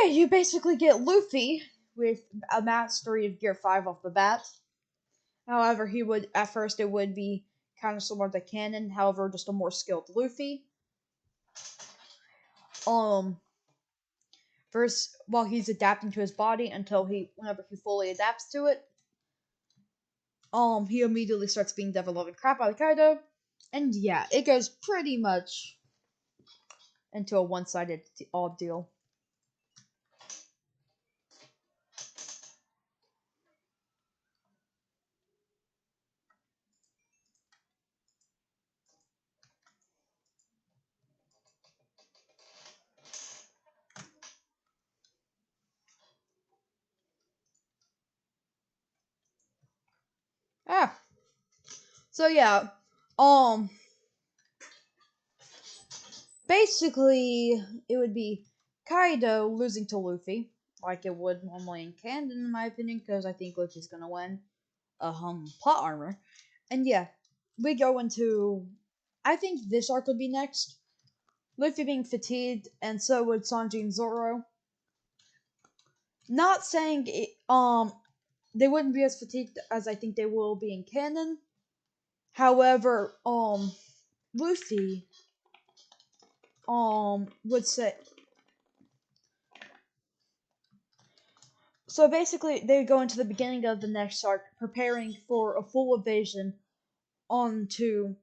yeah, you basically get Luffy with a mastery of Gear 5 off the bat. However, he would at first it would be kind of similar to Canon, however, just a more skilled Luffy. Um, First, while he's adapting to his body until whenever he fully adapts to it, he immediately starts being devil loving crap out of Kaido, and yeah, it goes pretty much into a one-sided deal. Ah, so yeah, um, basically it would be Kaido losing to Luffy, like it would normally in canon, in my opinion, because I think Luffy's gonna win. Plot armor, and yeah, we go into. I think this arc would be next. Luffy being fatigued, and so would Sanji and Zoro. Not saying they wouldn't be as fatigued as I think they will be in canon. However, Luffy would say, so basically they go into the beginning of the next arc preparing for a full invasion onto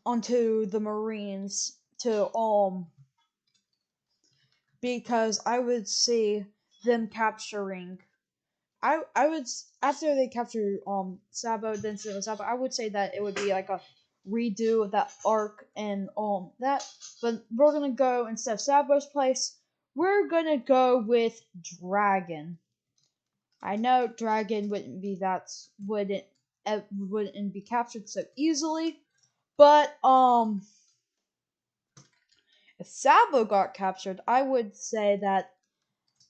the Marines to because I would see them capturing. I would after they capture Sabo, then Sabo, I would say that it would be like a redo of that arc and that. But we're gonna go instead of Sabo's place. We're gonna go with Dragon. I know Dragon wouldn't be captured so easily, but if Sabo got captured,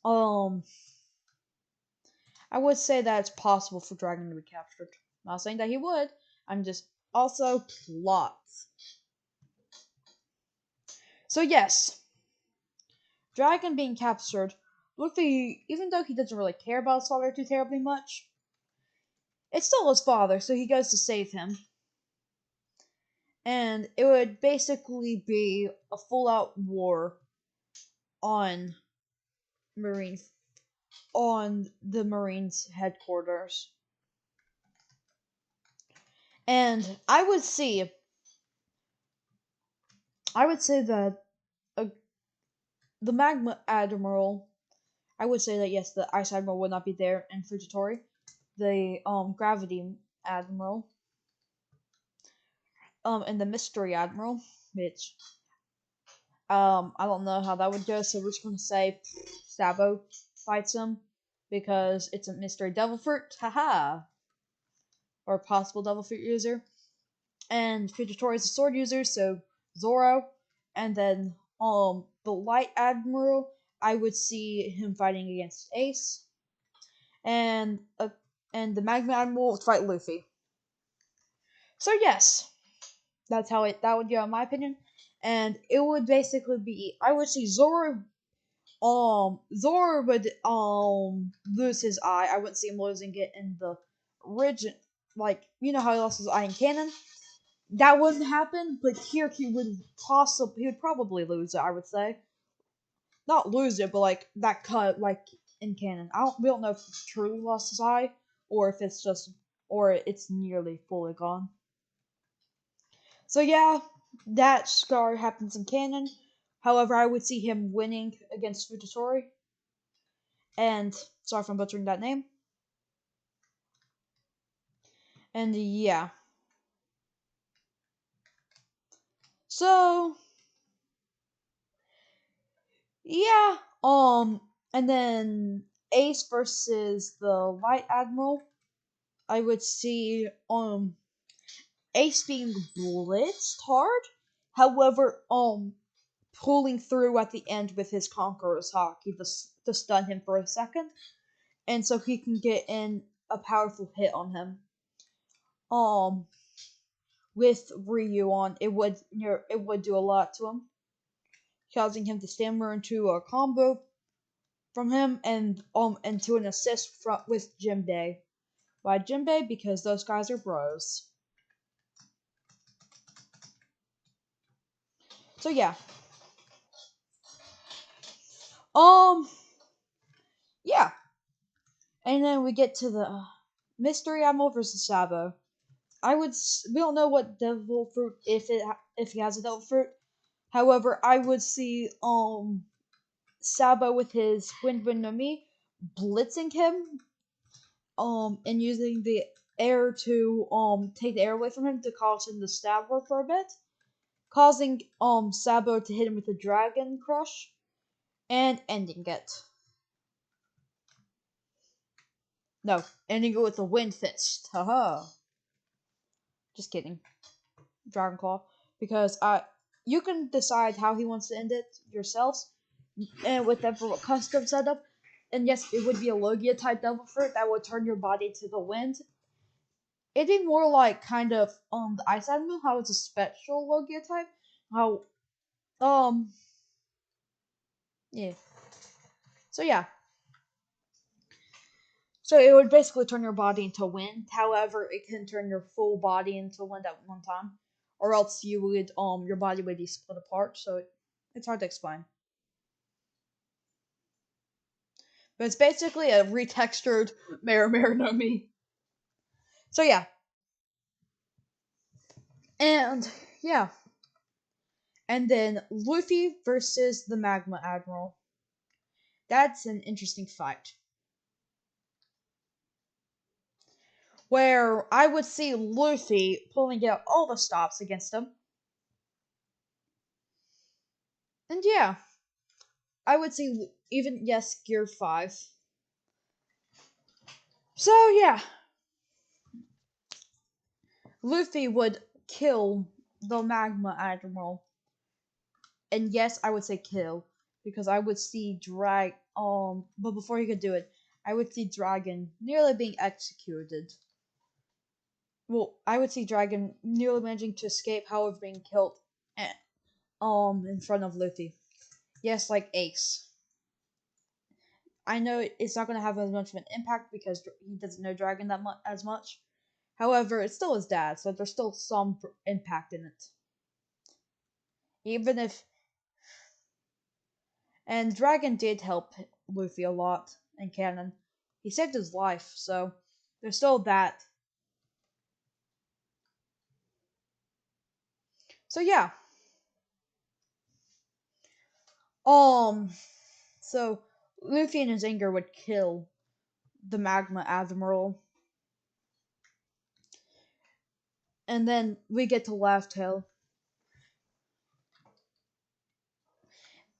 um I would say that it's possible for Dragon to be captured. Not saying that he would. I'm just also plots. So yes, Dragon being captured. Luffy, even though he doesn't really care about his father too terribly much, it's still his father, so he goes to save him. And it would basically be a full-out war on Marines on the Marines headquarters. And I would say that uh, the Magma Admiral, I would say that yes, the Ice Admiral would not be there in Fujitori. The Gravity Admiral, and the Mystery Admiral, which I don't know how that would go, so we're just gonna say Sabo fights him because it's a mystery devil fruit, haha, or possible devil fruit user. And Fujitori is a sword user, so Zoro. And then the Light Admiral, I would see him fighting against Ace. And the Magma Admiral would fight Luffy. So yes, that's that would go in my opinion. And it would basically be I would see Zoro Zoro would lose his eye. I wouldn't see him losing it in the origin, like you know how he lost his eye in canon. That wouldn't happen, but here he would probably lose it. I would say not lose it, but like that cut like in canon. We don't know if he truly lost his eye or if it's just or it's nearly fully gone. So yeah, that scar happens in canon. However, I would see him winning against Fujitori. And sorry if I'm butchering that name. And yeah. So yeah. And then Ace versus the Light Admiral. I would see Ace being blitzed hard. However, pulling through at the end with his Conqueror's Haki to stun him for a second. And so he can get in a powerful hit on him. Um with Ryu on, it would do a lot to him, causing him to stammer into a combo from him and to an assist with Jinbei. Why Jinbei? Because those guys are bros. So yeah. Um yeah. And then we get to the Mystery Admiral versus Sabo. We don't know what devil fruit if he has a devil fruit. However, I would see Sabo with his Wind no Mi blitzing him and using the air to take the air away from him to cause him to stab her for a bit, causing Sabo to hit him with a Dragon Crush and ending it. No, ending it with a Wind Fist. Haha. Just kidding. Dragon Claw. Because you can decide how he wants to end it yourselves, and with that custom setup. And yes, it would be a Logia type Devil Fruit that would turn your body to the wind. It'd be more like kind of the Ice Admiral, how it's a special Logia type. How yeah. So yeah. So it would basically turn your body into wind. However, it can turn your full body into wind at one time. Or else you would your body would be split apart, so it's hard to explain. But it's basically a retextured Mare no Mi. So yeah. And yeah. And then Luffy versus the Magma Admiral. That's an interesting fight. Where I would see Luffy pulling out all the stops against him. And yeah, I would see even, yes, Gear 5. So yeah, Luffy would kill the Magma Admiral. And yes, I would say kill. Because I would see but before he could do it, I would see Dragon nearly being executed. Well, I would see Dragon nearly managing to escape, however being killed eh, in front of Luffy. Yes, like Ace. I know it's not going to have as much of an impact because he doesn't know Dragon as much. However, it's still his dad, so there's still some impact in it. Even if and Dragon did help Luffy a lot in canon. He saved his life, so there's still that. So yeah. Um so Luffy in his anger would kill the Magma Admiral. And then we get to Laugh Tale.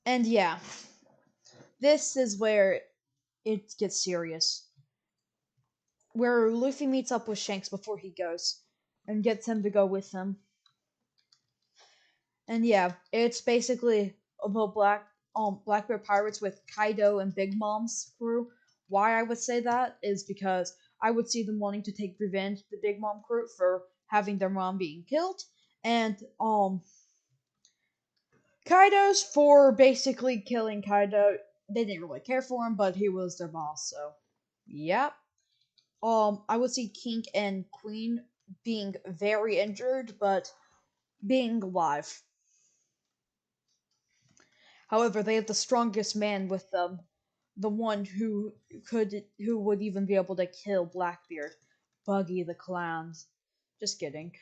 And yeah, this is where it gets serious. Where Luffy meets up with Shanks before he goes and gets him to go with him. And yeah, it's basically about Blackbeard Pirates with Kaido and Big Mom's crew. Why I would say that is because I would see them wanting to take revenge the Big Mom crew for having their mom being killed, and Kaido's for basically killing Kaido they didn't really care for him, but he was their boss, so yeah. I would see King and Queen being very injured, but being alive. However, they have the strongest man with them, the one who would even be able to kill Blackbeard, Buggy the Clown. Just kidding.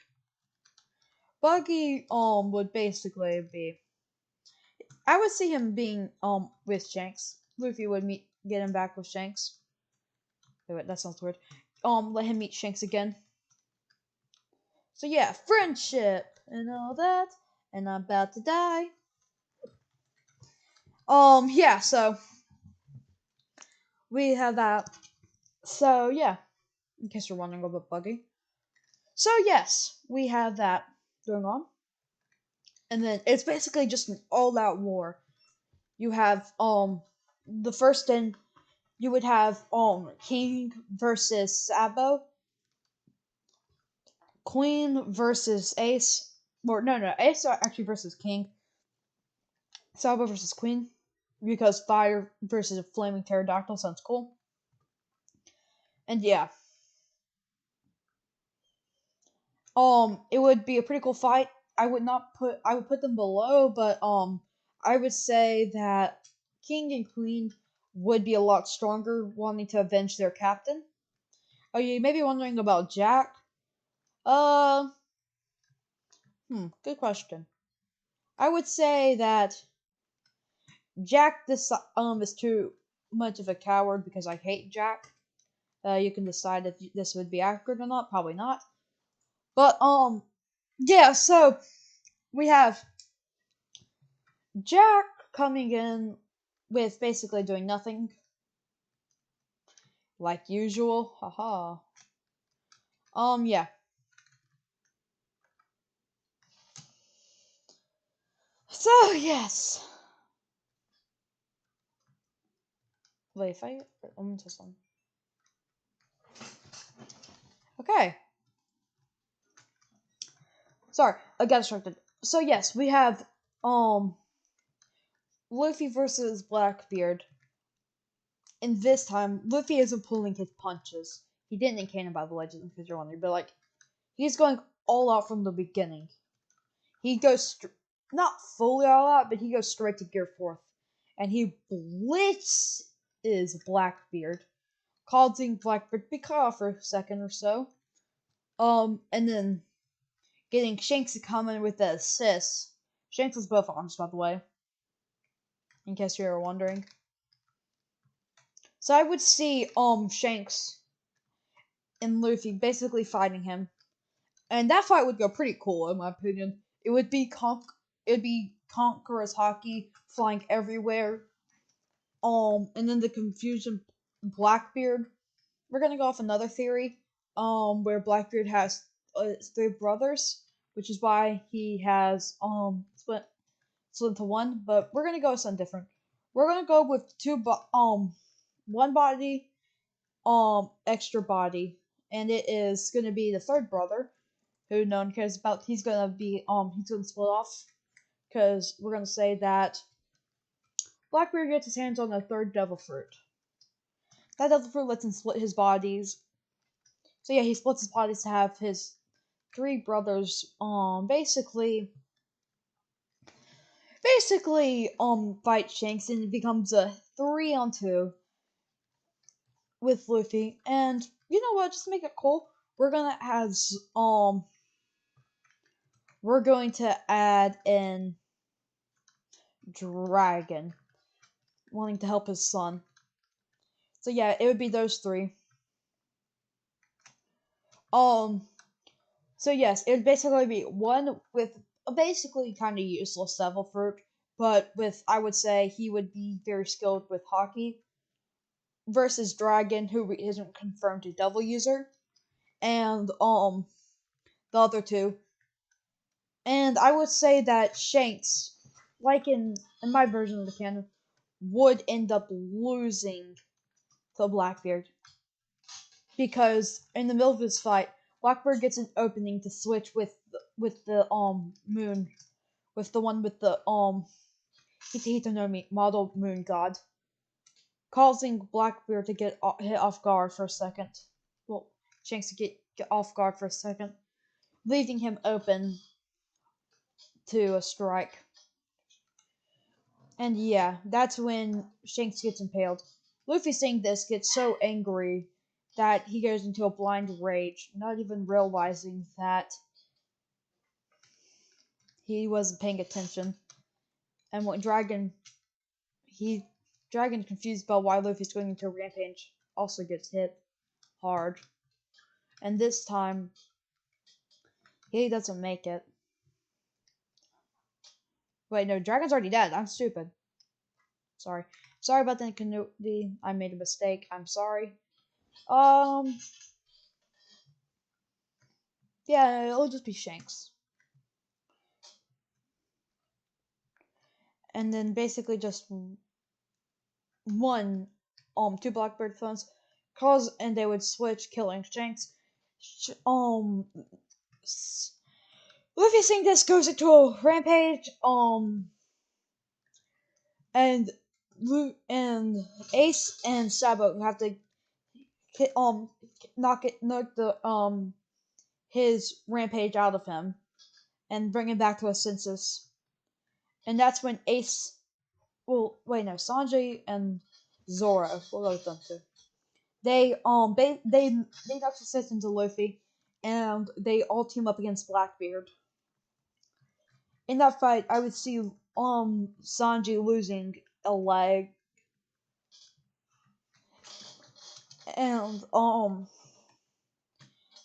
Buggy would basically be. I would see him being with Shanks. Luffy would get him back with Shanks. Wait, that sounds weird. Let him meet Shanks again. So yeah, friendship and all that, and I'm about to die. Yeah, so we have that. So yeah, in case you're wondering about Buggy. So yes, we have that going on. And then it's basically just an all-out war. You have the first in you would have King versus Sabo, Queen versus Ace, or no, Ace actually versus King, Sabo versus Queen, because fire versus a flaming pterodactyl sounds cool. And yeah, it would be a pretty cool fight. I would put them below, but I would say that King and Queen would be a lot stronger, wanting to avenge their captain. Oh, you may be wondering about Jack. Uh, good question. I would say that Jack this is too much of a coward because I hate Jack. You can decide if this would be accurate or not. Probably not. But yeah. So we have Jack coming in with basically doing nothing, like usual. Haha. Yeah. So yes. Wait, if I let me test one. Okay. Sorry, I got distracted. So yes, we have um Luffy versus Blackbeard. And this time, Luffy isn't pulling his punches. He didn't in Canon, by the way, just because you're wondering. But like, he's going all out from the beginning. He goes not fully all out, but he goes straight to Gear 4th, and he blitzes Blackbeard, causing Blackbeard to be caught off for a second or so. And then getting Shanks to come in with the assist. Shanks has both arms, by the way, in case you were wondering. So I would see Shanks and Luffy basically fighting him, and that fight would go pretty cool in my opinion. It would be Conqueror's hockey flying everywhere. And then the confusion Blackbeard. We're gonna go off another theory. Where Blackbeard has three brothers, which is why he has split into one. But we're gonna go with something different. We're gonna go with one body, extra body, and it is gonna be the third brother, who no one cares about. He's gonna split off, because we're gonna say that Blackbeard gets his hands on the third devil fruit. That devil fruit lets him split his bodies. So yeah, he splits his bodies to have his three brothers basically fight Shanks, and it becomes a 3-on-2 with Luffy. And you know what, just to make it cool, we're gonna have we're going to add in Dragon, wanting to help his son. So yeah, it would be those three. Um, so yes, it would basically be one with a basically kind of useless devil fruit, but with, I would say, he would be very skilled with hockey, versus Dragon, who isn't confirmed a devil user, and the other two. And I would say that Shanks, like in my version of the canon, would end up losing to Blackbeard, because in the middle of this fight, Blackbeard gets an opening to switch with the moon, with the one with the Hitanomi model moon god. causing Blackbeard to get hit off guard for a second. Well, Shanks to get off guard for a second, leaving him open to a strike. And yeah, that's when Shanks gets impaled. Luffy seeing this gets so angry that he goes into a blind rage, not even realizing that he wasn't paying attention. And when Dragon, confused about why Luffy's going into a rampage, also gets hit hard. And this time, he doesn't make it. Wait, no, Dragon's already dead. I'm stupid. Sorry. Sorry about the continuity. I made a mistake. I'm sorry. Yeah, it'll just be Shanks. And then basically just one, two Blackbird clones, and they would switch, killing Shanks. Luffy seeing this goes into a rampage, and Ace and Sabo have to knock his rampage out of him and bring him back to a senses. And that's when Ace, well, wait, no, Sanji and Zoro, we'll go with them too. They knock success into Luffy, and they all team up against Blackbeard. In that fight, I would see Sanji losing a leg, and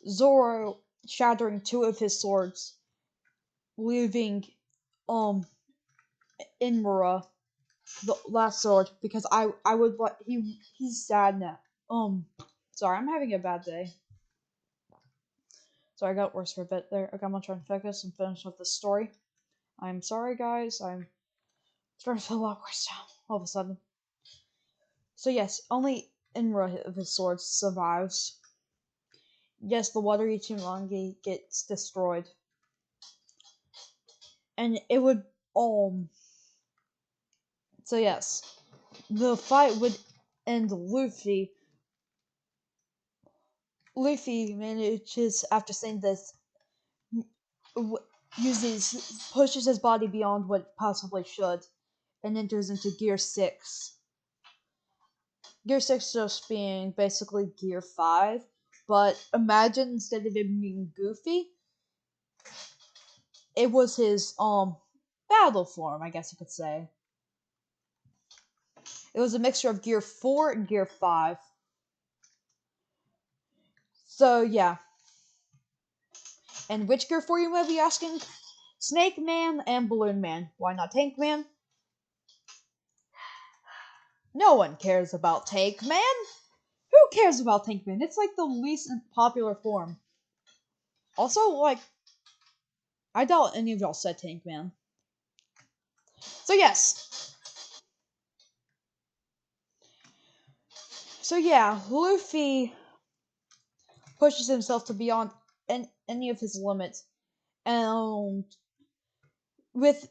Zoro shattering two of his swords, leaving Inmura the last sword, because I would like he's sad now. Sorry, I'm having a bad day. Sorry, I got worse for a bit there. Okay, I'm gonna try and focus and finish with the story. I'm sorry, guys. I'm starting to feel a lot worse now, all of a sudden. So yes, only Inra of his sword survives. Yes, the water Ichimongi gets destroyed. And it would so yes. The fight would end Luffy manages, after saying this, pushes his body beyond what it possibly should, and enters into Gear 6. Gear 6 just being basically Gear 5, but imagine instead of it being Goofy, it was his battle form, I guess you could say. It was a mixture of Gear 4 and Gear 5. So yeah. And which Gear 4 you might be asking? Snake Man and Balloon Man. Why not Tank Man? No one cares about Tank Man. Who cares about Tank Man? It's like the least popular form. Also, like, I doubt any of y'all said Tank Man. So yes. So yeah, Luffy pushes himself to beyond any of his limits, and with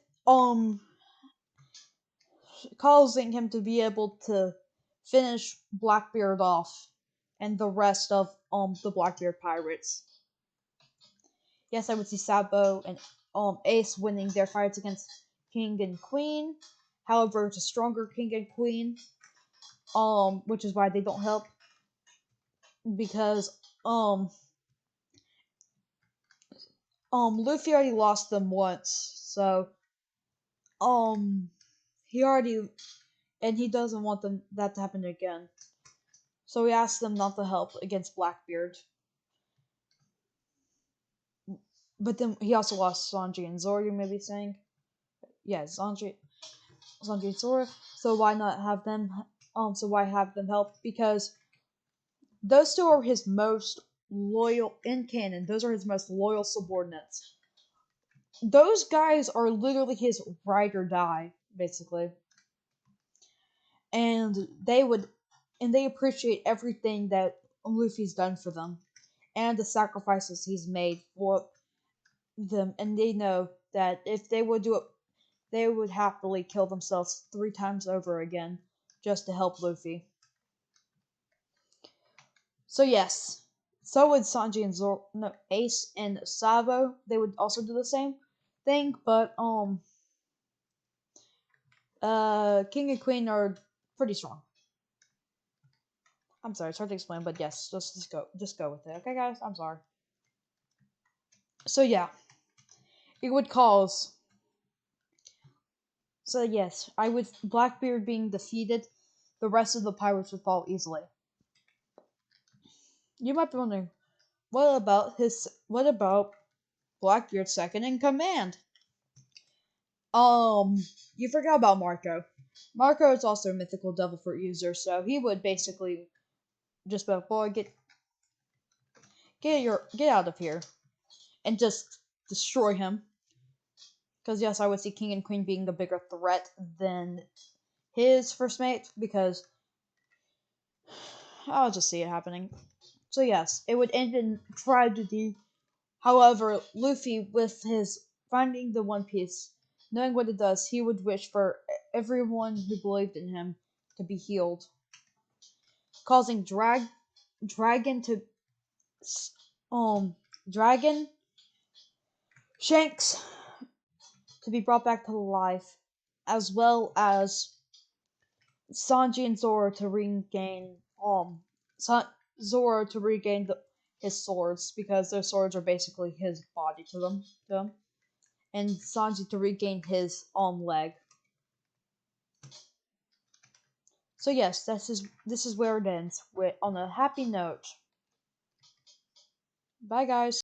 causing him to be able to finish Blackbeard off and the rest of the Blackbeard pirates. Yes, I would see Sabo and Ace winning their fights against King and Queen. However, it's a stronger King and Queen, which is why they don't help, because Luffy already lost them once, so he already, and he doesn't want that to happen again. So he asks them not to help against Blackbeard. But then he also lost Sanji and Zoro, you may be saying. Yeah, Sanji and Zoro. So why not have them so why have them help? Because those two are his most loyal in canon, those are his most loyal subordinates. Those guys are literally his ride or die, basically. And they appreciate everything that Luffy's done for them, and the sacrifices he's made for them, and they know that if they would do it, they would happily kill themselves 3 times over again just to help Luffy. So yes, so would Sanji and Zoro, no, Ace and Sabo. They would also do the same thing, but King and Queen are pretty strong. I'm sorry, it's hard to explain, but yes, just go with it, okay, guys? I'm sorry. So yeah, it would cause. So yes, I would Blackbeard being defeated, the rest of the pirates would fall easily. You might be wondering, what about Blackbeard's second in command? You forgot about Marco. Marco is also a mythical devil fruit user, so he would basically just be like, boy, get out of here, and just destroy him. Because yes, I would see King and Queen being a bigger threat than his first mate, because I'll just see it happening. So yes, it would end in tragedy. However, Luffy, with his finding the One Piece, knowing what it does, he would wish for everyone who believed in him to be healed, causing Dragon to um Dragon Shanks to be brought back to life, as well as Sanji and Zoro to regain Zoro to regain his swords, because their swords are basically his body to them, and Sanji to regain his leg. So yes, this is where it ends, with on a happy note. Bye guys.